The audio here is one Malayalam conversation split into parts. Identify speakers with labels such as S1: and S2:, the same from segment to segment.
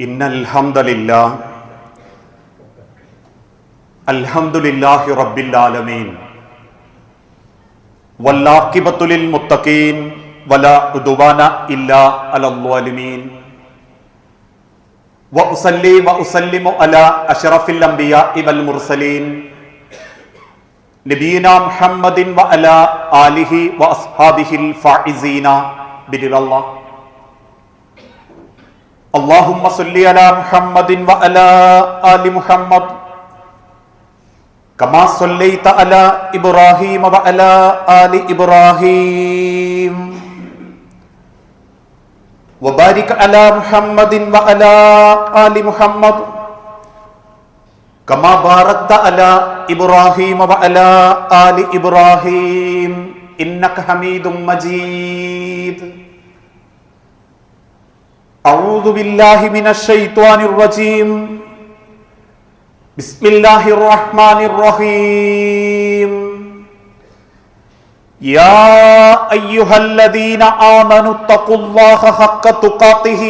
S1: ഇന്നൽ ഹംദലില്ലാഹ് അൽഹംദുലില്ലാഹി റബ്ബിൽ ആലമീൻ വല്ലാഖിബത്തു ലിൽ മുത്തഖീൻ വലാ ഉദ്വാന ഇല്ലാ അലൽ ളാലിമീൻ വഉസല്ലി വഉസല്ലിമു അലാ അഷ്റഫിൽ അംബിയാഇ വൽ മുർസലീൻ നബിയിനാ മുഹമ്മദിൻ വഅലാ ആലിഹി വഅസ്ഹാബിഹിൽ ഫായിസീന ബിരില്ലാഹ് اللهم صل على محمد وعلى آل محمد كما صليت على إبراهيم وعلى آل إبراهيم وبارك على محمد وعلى آل محمد كما باركت على إبراهيم وعلى آل إبراهيم إنك حميد مجيد أعوذ بالله من الشيطان الرجيم بسم الله الرحمن الرحيم يا أيها الذين آمنوا اتقوا الله حق تقاته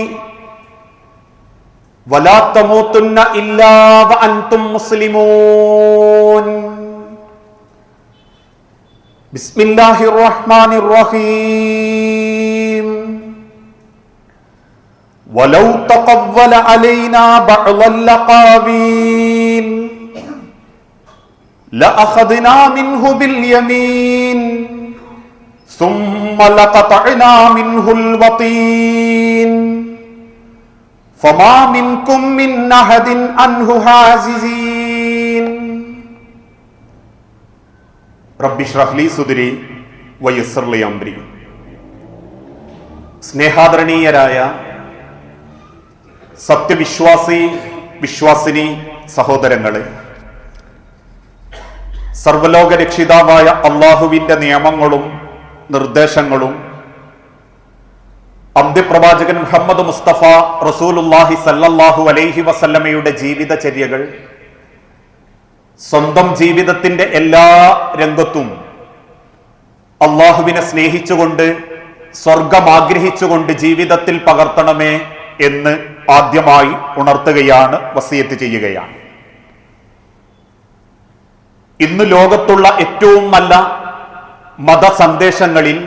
S1: ولا تموتن إلا وأنتم مسلمون بسم الله الرحمن الرحيم ولو تقول علينا بعض الأقاويل لأخذنا منه باليمين ثم لقطعنا منه الوتين فما منكم من أحد عنه حاجزين رب اشرح لي صدري ويسر لي أمري സ്നേഹാദരണീയരായ സത്യവിശ്വാസി വിശ്വാസിനി സഹോദരങ്ങളെ, സർവലോക രക്ഷിതാവായ അള്ളാഹുവിന്റെ നിയമങ്ങളും നിർദ്ദേശങ്ങളും അന്ത്യപ്രവാചകൻ മുഹമ്മദ് മുസ്തഫ റസൂലുള്ളാഹി സല്ലല്ലാഹു അലൈഹി വസല്ലമയുടെ ജീവിതചര്യകൾ സ്വന്തം ജീവിതത്തിന്റെ എല്ലാ രംഗത്തും അള്ളാഹുവിനെ സ്നേഹിച്ചുകൊണ്ട് സ്വർഗം ആഗ്രഹിച്ചുകൊണ്ട് ജീവിതത്തിൽ പകർത്തണമേ എന്ന് ആദ്യമായി ഉണർത്തുകയാണ്, വസിയത്ത് ചെയ്യുകയാണ്. ഇന്ന് ലോകത്തുള്ള ഏറ്റവും നല്ല മതസന്ദേശങ്ങളിൽ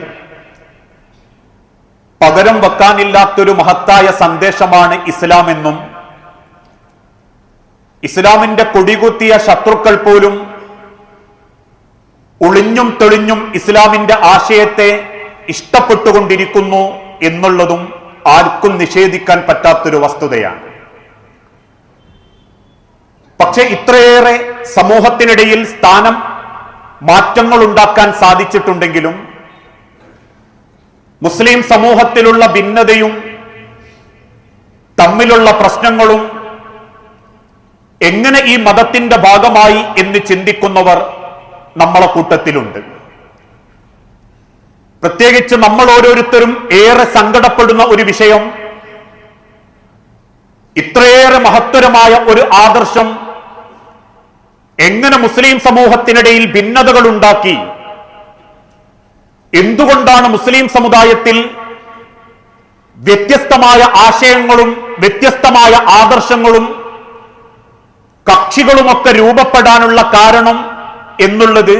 S1: പകരം വെക്കാനില്ലാത്തൊരു മഹത്തായ സന്ദേശമാണ് ഇസ്ലാം എന്നും ഇസ്ലാമിന്റെ കൊടികുത്തിയ ശത്രുക്കൾ പോലും ഒളിഞ്ഞും തെളിഞ്ഞും ഇസ്ലാമിന്റെ ആശയത്തെ ഇഷ്ടപ്പെട്ടുകൊണ്ടിരിക്കുന്നു എന്നുള്ളതും ആർക്കും നിഷേധിക്കാൻ പറ്റാത്തൊരു വസ്തുതയാണ്. പക്ഷെ ഇത്രയേറെ സമൂഹത്തിനിടയിൽ സ്ഥാനം മാറ്റങ്ങൾ ഉണ്ടാക്കാൻ സാധിച്ചിട്ടുണ്ടെങ്കിലും മുസ്ലിം സമൂഹത്തിലുള്ള ഭിന്നതയും തമ്മിലുള്ള പ്രശ്നങ്ങളും എങ്ങനെ ഈ മതത്തിന്റെ ഭാഗമായി എന്ന് ചിന്തിക്കുന്നവർ നമ്മളെ കൂട്ടത്തിലുണ്ട്. പ്രത്യേകിച്ച് നമ്മൾ ഓരോരുത്തരും ഏറെ സങ്കടപ്പെടുന്ന ഒരു വിഷയം, ഇത്രയേറെ മഹത്തരമായ ഒരു ആദർശം എങ്ങനെ മുസ്ലിം സമൂഹത്തിനിടയിൽ ഭിന്നതകൾ ഉണ്ടാക്കി, എന്തുകൊണ്ടാണ് മുസ്ലിം സമുദായത്തിൽ വ്യത്യസ്തമായ ആശയങ്ങളും വ്യത്യസ്തമായ ആദർശങ്ങളും കക്ഷികളുമൊക്കെ രൂപപ്പെടാനുള്ള കാരണം എന്നുള്ളത്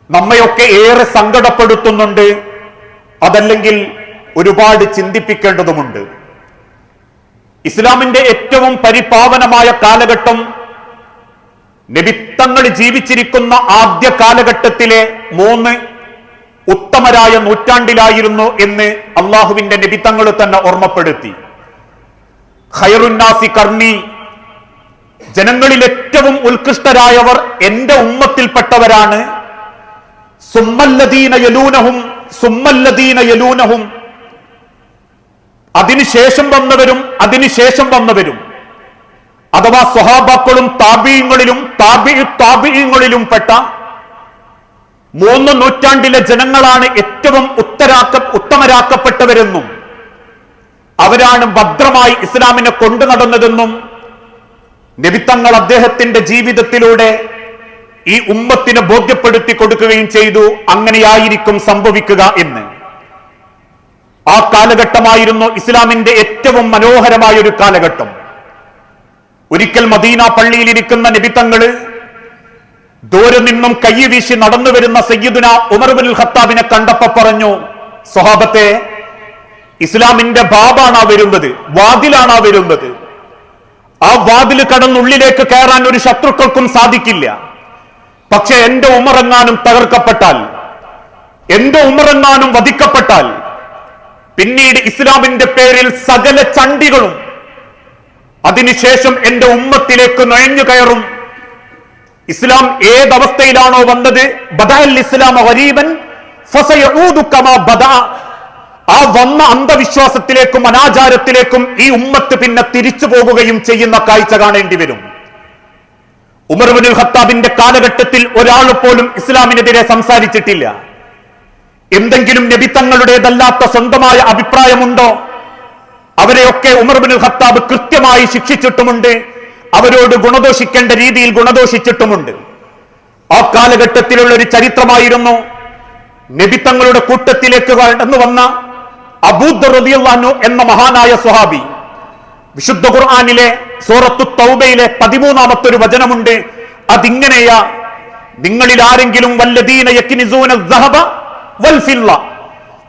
S1: നമ്മയൊക്കെ ഏറെ സങ്കടപ്പെടുത്തുന്നുണ്ട്. അതല്ലെങ്കിൽ ഒരുപാട് ചിന്തിപ്പിക്കേണ്ടതുമുണ്ട്. ഇസ്ലാമിന്റെ ഏറ്റവും പരിപാവനമായ കാലഘട്ടം നബിത്തങ്ങൾ ജീവിച്ചിരിക്കുന്ന ആദ്യ കാലഘട്ടത്തിലെ 3 ഉത്തമരായ നൂറ്റാണ്ടിലായിരുന്നു എന്ന് അള്ളാഹുവിന്റെ നബിത്തങ്ങൾ തന്നെ ഓർമ്മപ്പെടുത്തി. ഖൈറുന്നാസി കർണി, ജനങ്ങളിൽ ഏറ്റവും ഉത്കൃഷ്ടരായവർ എന്റെ ഉമ്മത്തിൽപ്പെട്ടവരാണ്. സുമ്മല്ലദീന യലൂനഹും സുമ്മല്ലദീന യലൂനഹും, അതിനുശേഷം വന്നവരും അതിനുശേഷം വന്നവരും, അഥവാ സ്വഹാബാക്കളും താബിഈങ്ങളിലും താബിഈങ്ങളിലും പെട്ട 3 നൂറ്റാണ്ടിലെ ജനങ്ങളാണ് ഏറ്റവും ഉത്തമരാക്കപ്പെട്ടവരെന്നും അവരാണ് ഭദ്രമായി ഇസ്ലാമിനെ കൊണ്ടു നടന്നതെന്നും നബിത്തങ്ങൾ അദ്ദേഹത്തിന്റെ ജീവിതത്തിലൂടെ ഈ ഉമ്മത്തിനെ ബോധ്യപ്പെടുത്തി കൊടുക്കുകയും ചെയ്തു. അങ്ങനെയായിരിക്കും സംഭവിക്കുക എന്ന്. ആ കാലഘട്ടമായിരുന്നു ഇസ്ലാമിന്റെ ഏറ്റവും മനോഹരമായ ഒരു കാലഘട്ടം. ഒരിക്കൽ മദീന പള്ളിയിൽ ഇരിക്കുന്ന നബിതങ്ങള് ദൂരെ നിന്നും കൈ വീശി നടന്നു വരുന്ന സയ്യിദുന ഉമർ ഇബ്നുൽ ഖത്താബിനെ കണ്ടപ്പോ പറഞ്ഞു, സ്വഹാബത്തെ, ഇസ്ലാമിന്റെ ബാബാണാ വരുന്നത്, വാതിലാണാ വരുന്നത്. ആ വാതിൽ കടന്നുള്ളിലേക്ക് കയറാൻ ഒരു ശത്രുക്കൾക്കും സാധിക്കില്ല. പക്ഷെ എന്റെ ഉമറെങ്ങാനും തകർക്കപ്പെട്ടാൽ, എന്റെ ഉമറെങ്ങാനും വധിക്കപ്പെട്ടാൽ, പിന്നീട് ഇസ്ലാമിന്റെ പേരിൽ സകല ചണ്ടികളും അതിനുശേഷം എന്റെ ഉമ്മത്തിലേക്ക് നുഴഞ്ഞു കയറും. ഇസ്ലാം ഏതവസ്ഥയിലാണോ വന്നത്, ബദഅൽ ഇസ്ലാം ഗരീബൻ ഫസയഊദു കമാ ബദഅ, ആ വന്ന അന്ധവിശ്വാസത്തിലേക്കും അനാചാരത്തിലേക്കും ഈ ഉമ്മത്ത് പിന്നെ തിരിച്ചു പോകുകയും ചെയ്യുന്ന കാഴ്ച കാണേണ്ടി വരും. ഉമർ ഇബ്നുൽ ഖത്താബിന്റെ കാലഘട്ടത്തിൽ ഒരാൾ പോലും ഇസ്ലാമിനെതിരെ സംസാരിച്ചിട്ടില്ല. എന്തെങ്കിലും നബിതങ്ങളുടേതല്ലാത്ത സ്വന്തമായ അഭിപ്രായമുണ്ടോ? അവരെയൊക്കെ ഉമർ ഇബ്നുൽ ഖത്താബ് കൃത്യമായി ശിക്ഷിച്ചിട്ടുമുണ്ട്. അവരോട് ഗുണദോഷിക്കേണ്ട രീതിയിൽ ഗുണദോഷിച്ചിട്ടുമുണ്ട്. ആ കാലഘട്ടത്തിലുള്ള ഒരു ചരിത്രമായിരുന്നു നബിതങ്ങളുടെ കൂട്ടത്തിലേക്ക് കടന്നു വന്ന അബൂദർ റളിയല്ലാഹു അൻഹു എന്ന മഹാനായ സ്വഹാബി. വിശുദ്ധ ഖുർആനിലെ സൂറത്തു തൗബയിലെ 13-ാമത്തെ ഒരു വചനമുണ്ട്. അതിങ്ങനെയാ, നിങ്ങളിൽ ആരെങ്കിലും വല്ലദീന യക്നിസൂന അസ്സഹബ വൽ ഫില്ല,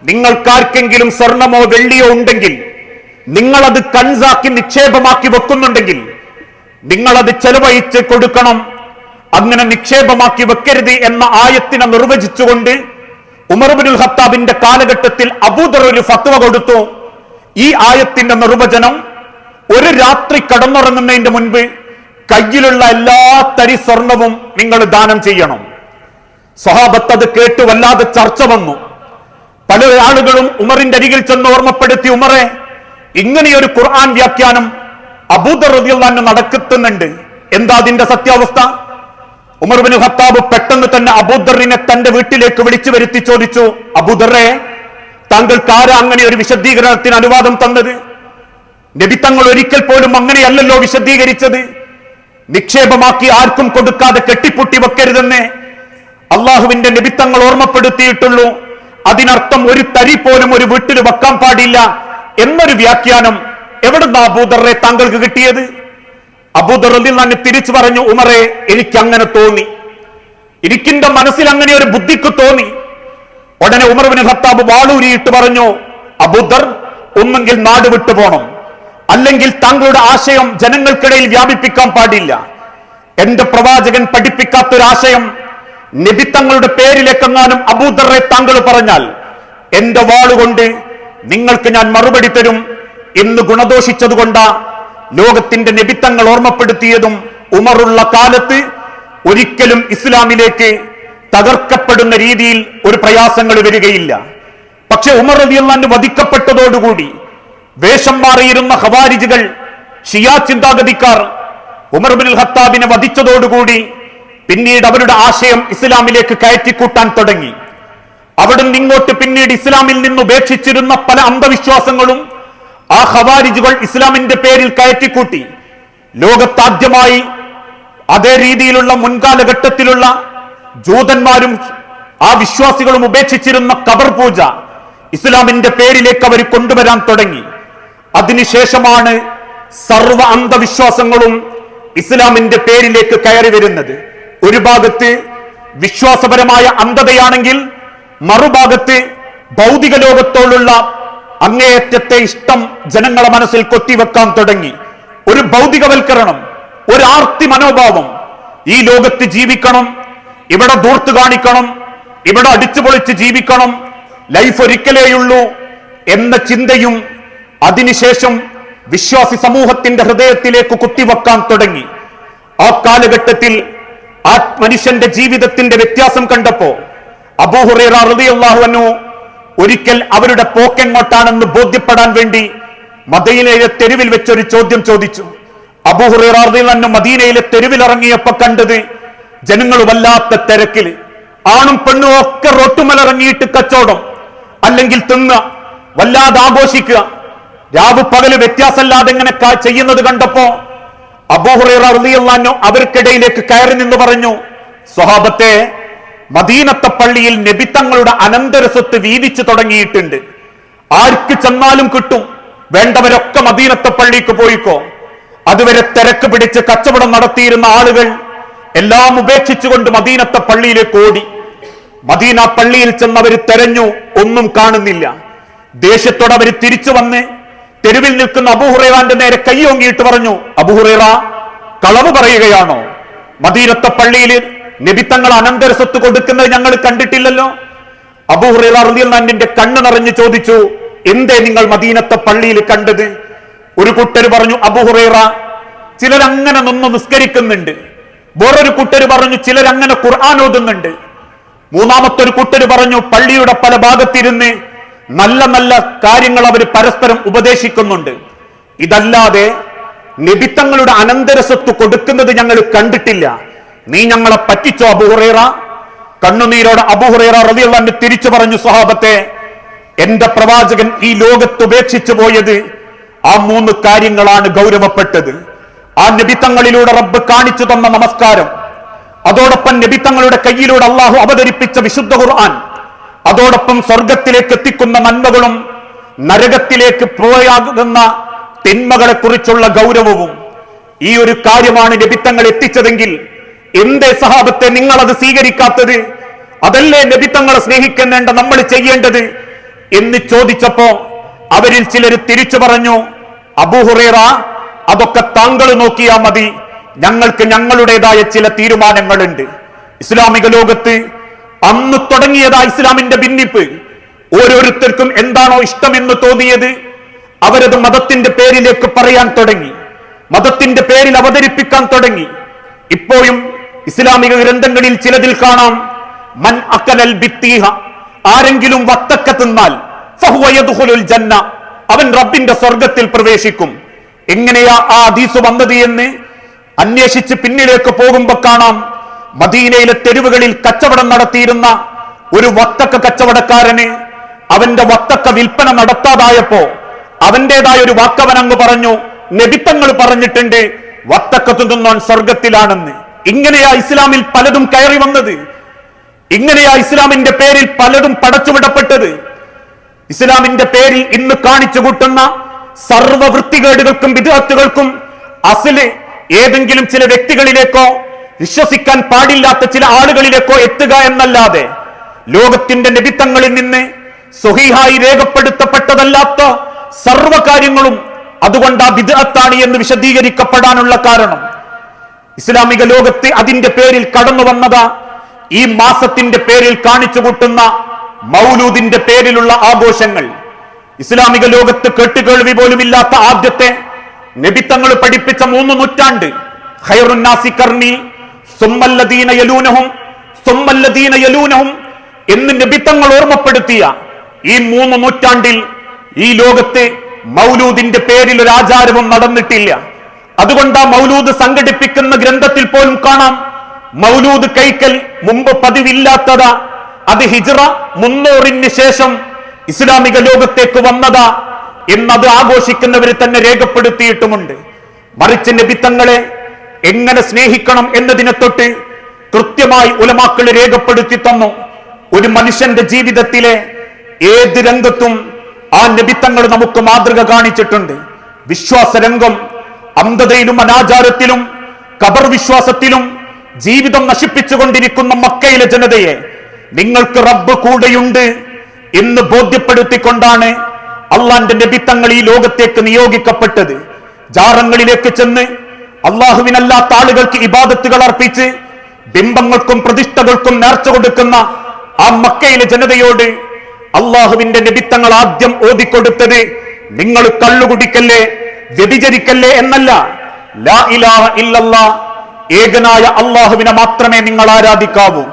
S1: നിങ്ങൾക്കാർക്കെങ്കിലും സ്വർണമോ വെള്ളിയോ ഉണ്ടെങ്കിൽ, നിങ്ങളത് കൻസാക്കി നിക്ഷേപമാക്കി വെക്കുന്നുണ്ടെങ്കിൽ നിങ്ങളത് ചെലവഴിച്ച് കൊടുക്കണം. അങ്ങനെ നിക്ഷേപമാക്കി വെക്കരുത് എന്ന ആയത്തിനെ നിർവചിച്ചുകൊണ്ട് ഉമർ ഇബ്നുൽ ഖത്താബിന്റെ കാലഘട്ടത്തിൽ അബൂദർ ഒരു ഫത്വ കൊടുത്തു. ഈ ആയത്തിന്റെ നിർവചനം, ഒരു രാത്രി കടന്നുറങ്ങുന്നതിന്റെ മുൻപ് കയ്യിലുള്ള എല്ലാ തരി സ്വർണവും നിങ്ങൾ ദാനം ചെയ്യണം. സ്വഹാബത്ത് അത് കേട്ട് വല്ലാതെ ചർച്ച വന്നു. പല ആളുകളും ഉമറിന്റെ അരികിൽ ചെന്ന് ഓർമ്മപ്പെടുത്തി, ഉമറെ, ഇങ്ങനെയൊരു ഖുർആൻ വ്യാഖ്യാനം അബൂദർ റളിയല്ലാഹു അൻഹു നടക്കുന്നുണ്ട്, എന്താ അതിന്റെ സത്യാവസ്ഥ? ഉമർ ഇബ്നുൽ ഖത്താബ് പെട്ടെന്ന് തന്നെ അബൂദറിനെ തന്റെ വീട്ടിലേക്ക് വിളിച്ചു വരുത്തി ചോദിച്ചു, അബൂദറെ, താങ്കൾക്ക് ആരാ അങ്ങനെ ഒരു വിശദീകരണത്തിന് അനുവാദം തന്നത്? നബിതങ്ങൾ ഒരിക്കൽ പോലും അങ്ങനെയല്ലല്ലോ വിശദീകരിച്ചത്. നിക്ഷേപമാക്കി ആർക്കും കൊടുക്കാതെ കെട്ടിപ്പൊട്ടി വെക്കരുതെന്ന് അള്ളാഹുവിന്റെ നബിതങ്ങൾ ഓർമ്മപ്പെടുത്തിയിട്ടുള്ളൂ. അതിനർത്ഥം ഒരു തരി പോലും ഒരു വീട്ടിൽ വെക്കാൻ പാടില്ല എന്നൊരു വ്യാഖ്യാനം എവിടുന്നാ അബൂദറെ താങ്കൾക്ക് കിട്ടിയത്? അബൂദർ റളിയല്ലാഹു അൻഹു തിരിച്ചു പറഞ്ഞു, ഉമറെ, എനിക്ക് അങ്ങനെ തോന്നി, എനിക്കിന്റെ മനസ്സിൽ അങ്ങനെ ഒരു ബുദ്ധിക്ക് തോന്നി. ഉടനെ ഉമർ ഇബ്നുൽ ഖത്താബ് വാളൂരിയിട്ട് പറഞ്ഞു, അബൂദർ, ഒന്നെങ്കിൽ നാട് വിട്ടു പോണം, അല്ലെങ്കിൽ താങ്കളുടെ ആശയം ജനങ്ങൾക്കിടയിൽ വ്യാപിപ്പിക്കാൻ പാടില്ല. എന്റെ പ്രവാചകൻ പഠിപ്പിക്കാത്തൊരാശയം നബിതങ്ങളുടെ പേരിലേക്കെങ്ങാനും അബൂദറെ താങ്കൾ പറഞ്ഞാൽ എന്റെ വാളുകൊണ്ട് നിങ്ങൾക്ക് ഞാൻ മറുപടി തരും എന്ന് ഗുണദോഷിച്ചതുകൊണ്ടാ ലോകത്തിന്റെ നബിതങ്ങൾ ഓർമ്മപ്പെടുത്തിയതും ഉമറുള്ള കാലത്ത് ഒരിക്കലും ഇസ്ലാമിലേക്ക് തകർക്കപ്പെടുന്ന രീതിയിൽ ഒരു പ്രയാസങ്ങൾ വരികയില്ല. പക്ഷെ ഉമർ റളിയല്ലാഹു അൻഹു വധിക്കപ്പെട്ടതോടുകൂടി വേഷം മാറിയിരുന്ന ഖവാരിജുകൾ, ഷിയാ ചിന്താഗതിക്കാർ ഉമർ ഇബ്നുൽ ഖത്താബിനെ വധിച്ചതോടുകൂടി പിന്നീട് അവരുടെ ആശയം ഇസ്ലാമിലേക്ക് കയറ്റിക്കൂട്ടാൻ തുടങ്ങി. അവിടെ നിന്നിങ്ങോട്ട് പിന്നീട് ഇസ്ലാമിൽ നിന്ന് ഉപേക്ഷിച്ചിരുന്ന പല അന്ധവിശ്വാസങ്ങളും ആ ഖവാരിജുകൾ ഇസ്ലാമിന്റെ പേരിൽ കയറ്റിക്കൂട്ടി. ലോകത്താദ്യമായി അതേ രീതിയിലുള്ള മുൻകാലഘട്ടത്തിലുള്ള ജൂതന്മാരും ആ വിശ്വാസികളും ഉപേക്ഷിച്ചിരുന്ന ഖബർ പൂജ ഇസ്ലാമിന്റെ പേരിലേക്ക് അവർ കൊണ്ടുവരാൻ തുടങ്ങി. അതിനുശേഷമാണ് സർവ അന്ധവിശ്വാസങ്ങളും ഇസ്ലാമിന്റെ പേരിലേക്ക് കയറി വരുന്നത്. ഒരു ഭാഗത്ത് വിശ്വാസപരമായ അന്ധതയാണെങ്കിൽ മറുഭാഗത്ത് ഭൗതിക ലോകത്തോടുള്ള അങ്ങേയറ്റത്തെ ഇഷ്ടം ജനങ്ങളെ മനസ്സിൽ കൊത്തിവെക്കാൻ തുടങ്ങി. ഒരു ഭൗതികവൽക്കരണം, ഒരു ആർത്തി മനോഭാവം, ഈ ലോകത്ത് ജീവിക്കണം, ഇവിടെ ദൂർത്ത് കാണിക്കണം, ഇവിടെ അടിച്ചുപൊളിച്ച് ജീവിക്കണം, ലൈഫ് ഒരിക്കലേയുള്ളൂ എന്ന ചിന്തയും അതിനുശേഷം വിശ്വാസി സമൂഹത്തിന്റെ ഹൃദയത്തിലേക്ക് കുത്തിവെക്കാൻ തുടങ്ങി. ആ കാലഘട്ടത്തിൽ ആ മനുഷ്യന്റെ ജീവിതത്തിന്റെ വ്യത്യാസം കണ്ടപ്പോ അബൂ ഹുറൈറ റളിയല്ലാഹു അൻഹു ഒരിക്കൽ അവരുടെ പോക്കെങ്ങോട്ടാണെന്ന് ബോധ്യപ്പെടാൻ വേണ്ടി മദീനയിലെ തെരുവിൽ വെച്ചൊരു ചോദ്യം ചോദിച്ചു. അബൂ ഹുറൈറ റളിയല്ലാഹു അൻഹു മദീനയിലെ തെരുവിലിറങ്ങിയപ്പോ കണ്ടത് ജനങ്ങൾ വല്ലാത്ത തിരക്കിൽ, ആണും പെണ്ണും ഒക്കെ റൊട്ടുമലിറങ്ങിയിട്ട് കച്ചവടം, അല്ലെങ്കിൽ തിന്ന, വല്ലാതെ ആഘോഷിക്കുക, രാവ് പകല് വ്യത്യാസമല്ലാതെ ഇങ്ങനെ ചെയ്യുന്നത് കണ്ടപ്പോ അബൂ ഹുറൈറ റളിയല്ലാഹു അൻഹു അവർക്കിടയിലേക്ക് കയറി നിന്ന് പറഞ്ഞു, സ്വഹാബത്തെ, മദീനത്തെ പള്ളിയിൽ നബിതങ്ങളുടെ അനന്തര സ്വത്ത് വീതിച്ചു തുടങ്ങിയിട്ടുണ്ട്. ആർക്ക് ചെന്നാലും കിട്ടും, വേണ്ടവരൊക്കെ മദീനത്തെ പള്ളിക്ക് പോയിക്കോ. അതുവരെ തിരക്ക് പിടിച്ച് കച്ചവടം നടത്തിയിരുന്ന ആളുകൾ എല്ലാം ഉപേക്ഷിച്ചുകൊണ്ട് മദീനത്തെ പള്ളിയിലേക്ക് ഓടി. മദീന പള്ളിയിൽ ചെന്നവർ തെരഞ്ഞു, ഒന്നും കാണുന്നില്ല. ദേഷ്യത്തോടെ അവർ തിരിച്ചു വന്ന് തെരുവിൽ നിൽക്കുന്ന അബൂ ഹുറൈറയുടെ നേരെ കൈയോങ്ങിയിട്ട് പറഞ്ഞു, അബൂ ഹുറൈറ, കളവ് പറയുകയാണോ? മദീനത്തെ പള്ളിയിൽ നബി തങ്ങൾ അനന്തര സ്വത്ത് കൊടുക്കുന്നത് ഞങ്ങൾ കണ്ടിട്ടില്ലല്ലോ. അബൂ ഹുറൈറ റളിയല്ലാഹു അൻഹുവിന്റെ കണ്ണ് നിറഞ്ഞു ചോദിച്ചു, എന്തേ നിങ്ങൾ മദീനത്തെ പള്ളിയിൽ കണ്ടത്? ഒരു കൂട്ടര് പറഞ്ഞു, അബൂ ഹുറൈറ, ചിലരങ്ങനെ നിന്ന് നിസ്കരിക്കുന്നുണ്ട്. വേറൊരു കൂട്ടര് പറഞ്ഞു, ചിലരങ്ങനെ ഖുർആൻ ഓതുന്നുണ്ട്. മൂന്നാമത്തെ ഒരു കൂട്ടര് പറഞ്ഞു, പള്ളിയുടെ പല ഭാഗത്തിരുന്ന് നല്ല നല്ല കാര്യങ്ങൾ അവർ പരസ്പരം ഉപദേശിക്കുന്നുണ്ട്. ഇതല്ലാതെ നബിത്തങ്ങളുടെ അനന്തര സ്വത്ത് കൊടുക്കുന്നത് ഞങ്ങൾ കണ്ടിട്ടില്ല. നീ ഞങ്ങളെ പറ്റിച്ചോ അബൂ ഹുറൈറ? കണ്ണുനീരോടെ അബൂ ഹുറൈറ റളിയല്ലാഹു അൻഹു തിരിച്ചു പറഞ്ഞു, സ്വഹാബത്തെ, എന്റെ പ്രവാചകൻ ഈ ലോകത്ത് ഉപേക്ഷിച്ചു പോയത് ആ 3 കാര്യങ്ങളാണ് ഗൗരവപ്പെട്ടത്. ആ നബിത്തങ്ങളിലൂടെ റബ്ബ് കാണിച്ചു തന്ന നമസ്കാരം, അതോടൊപ്പം നബിത്തങ്ങളുടെ കയ്യിലൂടെ അള്ളാഹു അവതരിപ്പിച്ച വിശുദ്ധ ഖുർആൻ, അതോടൊപ്പം സ്വർഗത്തിലേക്ക് എത്തിക്കുന്ന നന്മകളും നരകത്തിലേക്ക് പോയാകുന്ന തിന്മകളെ കുറിച്ചുള്ള ഗൗരവവും. ഈ ഒരു കാര്യമാണ് നബിത്തങ്ങൾ എത്തിച്ചതെങ്കിൽ എന്തേ സഹാബത്തെ നിങ്ങൾ അത് സ്വീകരിക്കാത്തത്? അതല്ലേ നബിത്തങ്ങളെ സ്നേഹിക്കേണ്ട നമ്മൾ ചെയ്യേണ്ടത് എന്ന് ചോദിച്ചപ്പോ അവരിൽ ചിലർ തിരിച്ചു പറഞ്ഞു, അബൂ ഹുറൈറ, അതൊക്കെ താങ്കൾ നോക്കിയാ മതി, ഞങ്ങൾക്ക് ഞങ്ങളുടേതായ ചില തീരുമാനങ്ങളുണ്ട്. ഇസ്ലാമിക ലോകത്ത് അന്ന് തുടങ്ങിയതാ ഇസ്ലാമിന്റെ ഭിന്നിപ്പ്. ഓരോരുത്തർക്കും എന്താണോ ഇഷ്ടമെന്ന് തോന്നിയത് അവരത് മതത്തിന്റെ പേരിലേക്ക് പറയാൻ തുടങ്ങി, മതത്തിന്റെ പേരിൽ അവതരിപ്പിക്കാൻ തുടങ്ങി. ഇപ്പോഴും ഇസ്ലാമിക ഗ്രന്ഥങ്ങളിൽ ചിലതിൽ കാണാം, മൻ അക്കലൽ ബിത്തീഹ, ആരെങ്കിലും വത്തക്ക തിന്നാൽ ഫഹുവ യദ്ഖുലുൽ ജന്ന, അവൻ റബ്ബിന്റെ സ്വർഗത്തിൽ പ്രവേശിക്കും. എങ്ങനെയാ ആ ഹദീസ് വന്നത് എന്ന് അന്വേഷിച്ച് പിന്നിലേക്ക് പോകുമ്പോ കാണാം, മദീനയിലെ തെരുവുകളിൽ കച്ചവടം നടത്തിയിരുന്ന ഒരു വത്തക്ക കച്ചവടക്കാരന് അവന്റെ വത്തക്ക വിൽപ്പന നടത്താതായപ്പോ അവന്റേതായ ഒരു വാക്കവൻ അങ്ങ് പറഞ്ഞു, നബിത്തങ്ങൾ പറഞ്ഞിട്ടുണ്ട് വത്തക്ക തിന്നുന്നവൻ സ്വർഗത്തിലാണെന്ന്. ഇങ്ങനെയാ ഇസ്ലാമിൽ പലതും കയറി വന്നത്. ഇങ്ങനെയാ ഇസ്ലാമിന്റെ പേരിൽ പലതും പടച്ചുവിടപ്പെട്ടത്. ഇസ്ലാമിന്റെ പേരിൽ ഇന്ന് കാണിച്ചു കൂട്ടുന്ന സർവ്വ വൃത്തികേടുകൾക്കും വിദ്അത്തുകൾക്കും അസ്ല് ഏതെങ്കിലും ചില വ്യക്തികളിലേക്കോ വിശ്വസിക്കാൻ പാടില്ലാത്ത ചില ആളുകളിലേക്കോ എത്തുക എന്നല്ലാതെ ലോകത്തിന്റെ നബിത്തങ്ങളിൽ നിന്ന് സ്വഹീഹായി രേഖപ്പെടുത്തപ്പെട്ടതല്ലാത്ത സർവ്വകാര്യങ്ങളും അതുകൊണ്ട് ആ ബിദ്അത്താണ് എന്ന് വിശദീകരിക്കപ്പെടാനുള്ള കാരണം ഇസ്ലാമിക ലോകത്ത് അതിന്റെ പേരിൽ കടന്നു വന്നതാ ഈ മാസത്തിന്റെ പേരിൽ കാണിച്ചു കൂട്ടുന്ന മൗലൂദിന്റെ പേരിലുള്ള ആഘോഷങ്ങൾ. ഇസ്ലാമിക ലോകത്ത് കേട്ടുകേൾവി പോലുമില്ലാത്ത ആദ്യത്തെ നബിത്തങ്ങൾ പഠിപ്പിച്ച 3 നൂറ്റാണ്ട്, ഖൈറുൻ നാസി ഖർനി സുമ്മല്ലദീന യലൂനഹും സുമ്മല്ലദീന യലൂനഹും എന്ന് നബിത്തങ്ങൾ ഓർമ്മപ്പെടുത്തിയ ഈ 3 നൂറ്റാണ്ടിൽ ഈ ലോകത്ത് മൗലൂദിന്റെ പേരിൽ ഒരു ആചാരവും നടന്നിട്ടില്ല. അതുകൊണ്ട് ആ മൗലൂദ് സംഘടിപ്പിക്കുന്ന ഗ്രന്ഥത്തിൽ പോലും കാണാം, മൗലൂദ് കൈക്കൽ മുമ്പ് പതിവില്ലാത്തതാ, അത് ഹിജ്റ 300 ശേഷം ഇസ്ലാമിക ലോകത്തേക്ക് വന്നതാ എന്നത് ആഘോഷിക്കുന്നവർ തന്നെ രേഖപ്പെടുത്തിയിട്ടുമുണ്ട്. മറിച്ച് നബിത്തങ്ങളെ എങ്ങനെ സ്നേഹിക്കണം എന്നതിനെ തൊട്ട് കൃത്യമായി ഉലമാക്കൾ രേഖപ്പെടുത്തി തന്നു. ഒരു മനുഷ്യന്റെ ജീവിതത്തിലെ ഏത് രംഗത്തും ആ നബിത്തങ്ങൾ നമുക്ക് മാതൃക കാണിച്ചിട്ടുണ്ട്. വിശ്വാസരംഗം അന്ധതയിലും അനാചാരത്തിലും ഖബർ വിശ്വാസത്തിലും ജീവിതം നശിപ്പിച്ചുകൊണ്ടിരിക്കുന്ന മക്കയിലെ ജനതയെ നിങ്ങൾക്ക് റബ്ബ് കൂടെയുണ്ട് എന്ന് ബോധ്യപ്പെടുത്തിക്കൊണ്ടാണ് അള്ളാന്റെ നബിത്തങ്ങൾ ഈ ലോകത്തേക്ക് നിയോഗിക്കപ്പെട്ടത്. ജാറങ്ങളിലേക്ക് ചെന്ന് അള്ളാഹുവിനല്ലാത്ത ആളുകൾക്ക് ഇബാദത്തുകൾ അർപ്പിച്ച് ബിംബങ്ങൾക്കും പ്രതിഷ്ഠകൾക്കും നേർച്ച കൊടുക്കുന്ന ആ മക്കയിലെ ജനതയോട് അള്ളാഹുവിന്റെ നബിത്തങ്ങൾ ആദ്യം ഓതിക്കൊടുത്തത് നിങ്ങൾ കള്ളുകുടിക്കല്ലേ, വ്യഭിചരിക്കല്ലേ എന്നല്ല, ലാ ഇലാഹ ഇല്ലല്ലാഹ്, ഏകനായ അള്ളാഹുവിനെ മാത്രമേ നിങ്ങൾ ആരാധിക്കാവൂ.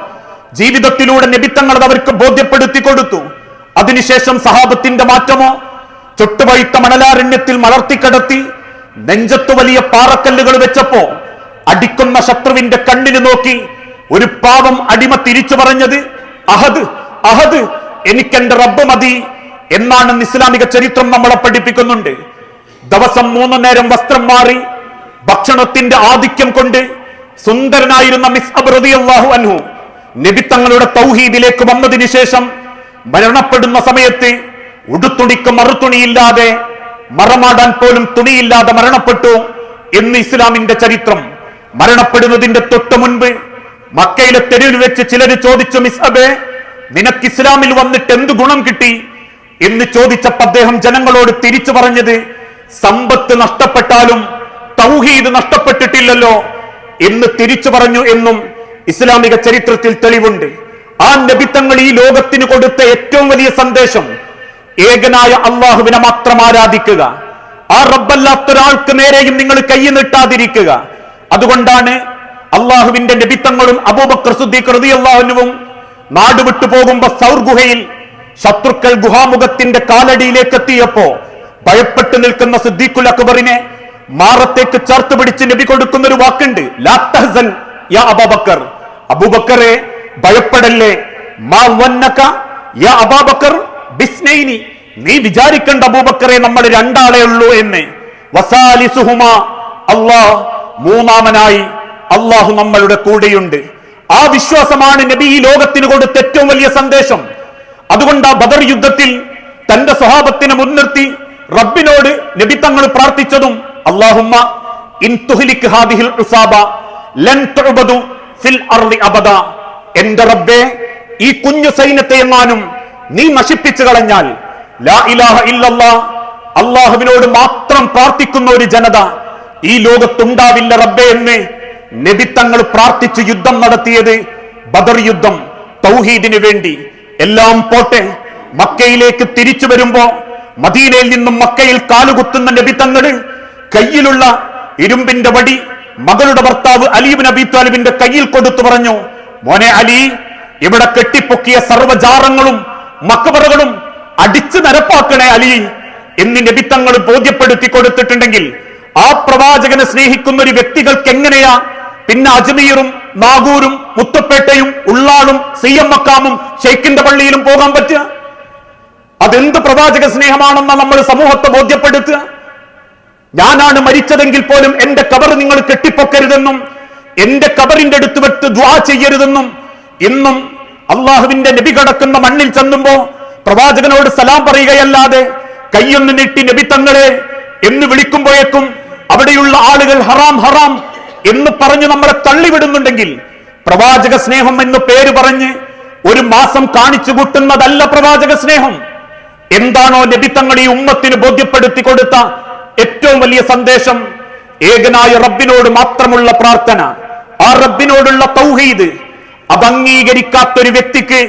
S1: ജീവിതത്തിലൂടെ നബിത്തങ്ങൾ അവർക്ക് ബോധ്യപ്പെടുത്തി കൊടുത്തു. അതിനുശേഷം സഹാബത്തിന്റെ മാറ്റമോ, ചുട്ടുപഴുത്ത മണലാരണ്യത്തിൽ മലർത്തിക്കടത്തി നെഞ്ചത്ത് വലിയ പാറക്കല്ലുകൾ വെച്ചപ്പോ അടിക്കുന്ന ശത്രുവിന്റെ കണ്ണിന് നോക്കി ഒരു പാവം അടിമ തിരിച്ചു പറഞ്ഞത് അഹദ് അഹദ്, എനിക്കെന്റെ റബ്ബ് മതി എന്നാണ് ഇസ്ലാമിക ചരിത്രം നമ്മളെ പഠിപ്പിക്കുന്നുണ്ട്. ദിവസം 3 നേരം വസ്ത്രം മാറി ഭക്ഷണത്തിന്റെ ആധിക്യം കൊണ്ട് സുന്ദരനായിരുന്ന മിസ്അബ് റളിയല്ലാഹു അൻഹു നബിത്തങ്ങളുടെ തൗഹീദിലേക്ക് വന്നതിന് ശേഷം മരണപ്പെടുന്ന സമയത്ത് ഉടുത്തുണിക്ക് മറുതുണിയില്ലാതെ, മറമാടാൻ പോലും തുണിയില്ലാതെ മരണപ്പെട്ടു എന്ന് ഇസ്ലാമിന്റെ ചരിത്രം. മരണപ്പെടുന്നതിന്റെ തൊട്ടു മുൻപ് മക്കയിലെ തെരുവിൽ വെച്ച് ചിലര് ചോദിച്ചു, മിസ്അബേ, നിനക്ക് ഇസ്ലാമിൽ വന്നിട്ട് എന്ത് ഗുണം കിട്ടി എന്ന് ചോദിച്ചപ്പോൾ അദ്ദേഹം ജനങ്ങളോട് തിരിച്ചു പറഞ്ഞത്, സമ്പത്ത് നഷ്ടപ്പെട്ടാലും തൗഹീദ് നഷ്ടപ്പെട്ടിട്ടില്ലല്ലോ എന്ന് തിരിച്ചു പറഞ്ഞു എന്നും ഇസ്ലാമിക ചരിത്രത്തിൽ തെളിവുണ്ട്. ആ നബിത്തങ്ങൾ ഈ ലോകത്തിന് കൊടുത്ത ഏറ്റവും വലിയ സന്ദേശം ഏകനായ അള്ളാഹുവിനെ മാത്രം ആരാധിക്കുക, ആ റബ്ബല്ലാത്തൊരാൾക്ക് നേരെയും നിങ്ങൾ കൈ നീട്ടാതിരിക്കുക. അതുകൊണ്ടാണ് അള്ളാഹുവിന്റെ നബിത്തങ്ങളും അബൂബക്കർ സിദ്ദീഖ് റളിയല്ലാഹു അൻഹുവും നാട് വിട്ടു പോകുമ്പോ സൗർ ഗുഹയിൽ ശത്രുക്കൾ ഗുഹാമുഖത്തിന്റെ കാലടിയിലേക്ക് എത്തിയപ്പോ ഭയപ്പെട്ടു നിൽക്കുന്ന സിദ്ദീഖുൽ അക്ബറിനെ മാറത്തേക്ക് ചേർത്ത് പിടിച്ച് നബി കൊടുക്കുന്ന ഒരു വാക്കുണ്ട്, ലാ തഹ്സൻ യാ അബൂബക്കർ, അബൂബക്കറെ ഭയപ്പെടല്ലേ, മാ വന്നക യാ അബൂബക്കർ ബിസ്നൈനി, നീ വിചാരിക്കേണ്ട അബൂബക്കറെ നമ്മൾ രണ്ടാളേ ഉള്ളൂ എന്ന്. വസാലിസുഹുമാ, അല്ലാഹ് മൂന്നാമനായി, അള്ളാഹു നമ്മളുടെ കൂടെയുണ്ട്. ആ വിശ്വാസമാണ് നബി ഈ ലോകത്തിന് കൊടുത്ത ഏറ്റവും വലിയ സന്ദേശം. അതുകൊണ്ട് ആ ബദർ യുദ്ധത്തിൽ തന്റെ സ്വഹാബത്തിനെ മുൻനിർത്തി റബ്ബിനോട് നബി തങ്ങൾ പ്രാർത്ഥിച്ചതും, അല്ലാഹുമ്മ ഇൻ തുഹ്ലിക് ഹാദിഹിൽ ഉസാബ ലൻ തുഅബദു ഫിൽ അർളി അബദ, എന്റെ റബ്ബേ, ഈ കുഞ്ഞു സൈന്യത്തെ എങ്ങാനും നീ നശിപ്പിച്ചു കളഞ്ഞാൽ, ലാ ഇലാഹ ഇല്ലല്ലാഹ്, അള്ളാഹുവിനോട് മാത്രം പ്രാർത്ഥിക്കുന്ന ഒരു ജനത ഈ ലോകത്തുണ്ടാവില്ല റബ്ബേ എന്ന് നബി തങ്ങൾ പ്രാർത്ഥിച്ച് യുദ്ധം നടത്തിയത് ബദർ യുദ്ധം തൗഹീദിന് വേണ്ടി. എല്ലാം പോട്ടെ, മക്കയിലേക്ക് തിരിച്ചു വരുമ്പോ മദീനയിൽ നിന്നും മക്കയിൽ കാലുകുത്തുന്ന നബി തങ്ങൾ കയ്യിലുള്ള ഇരുമ്പിന്റെ വടി മകളുടെ ഭർത്താവ് അലി ഇബ്നു അബീ ത്വാലിബിന്റെ കയ്യിൽ കൊടുത്തു പറഞ്ഞു, മോനെ അലി, ഇവിടെ കെട്ടിപ്പൊക്കിയ സർവ്വജാറങ്ങളും മക്ബറകളും അടിച്ചു നിരപ്പാക്കണേ അലി എന്ന് നബി തങ്ങൾ ബോധ്യപ്പെടുത്തി കൊടുത്തിട്ടുണ്ടെങ്കിൽ ആ പ്രവാചകനെ സ്നേഹിക്കുന്ന ഒരു വ്യക്തികൾക്ക് എങ്ങനെയാ പിന്നെ അജ്മീറും നാഗൂരും മുത്തപ്പേട്ടയും ഉള്ളാളും സിയം മക്കാമും ഷെയ്ഖിന്റെ പള്ളിയിലും പോകാൻ പറ്റുക? അതെന്ത് പ്രവാചക സ്നേഹമാണെന്ന നമ്മൾ സമൂഹത്തെ ബോധ്യപ്പെടുത്തുക? ഞാനാണ് മരിച്ചതെങ്കിൽ പോലും എന്റെ കബർ നിങ്ങൾ കെട്ടിപ്പൊക്കരുതെന്നും എന്റെ കബറിന്റെ അടുത്ത് വെട്ട് ദുആ ചെയ്യരുതെന്നും ഇന്നും അള്ളാഹുവിന്റെ നബി കടക്കുന്ന മണ്ണിൽ ചെന്നുമ്പോ പ്രവാചകനോട് സലാം പറയുകയല്ലാതെ കൈയൊന്ന് നീട്ടി നബി തങ്ങളെ എന്ന് വിളിക്കുമ്പോഴേക്കും അവിടെയുള്ള ആളുകൾ ഹറാം ഹറാം എന്ന് പറഞ്ഞ് നമ്മളെ തള്ളിവിടുന്നുണ്ടെങ്കിൽ പ്രവാചക സ്നേഹം എന്ന് പേര് പറഞ്ഞ് ഒരു മാസം കാണിച്ചു കൂട്ടുന്നതല്ല പ്രവാചക സ്നേഹം. എന്താണോ നബി തങ്ങൾ ഈ ഉമ്മത്തിന് ബോധ്യപ്പെടുത്തി കൊടുത്ത ഏറ്റവും വലിയ സന്ദേശം, ഏകനായ റബ്ബിനോട് മാത്രമുള്ള പ്രാർത്ഥന, ആ റബ്ബിനോടുള്ള തൗഹീദ്, അത് അംഗീകരിക്കാത്തൊരു വ്യക്തിക്ക്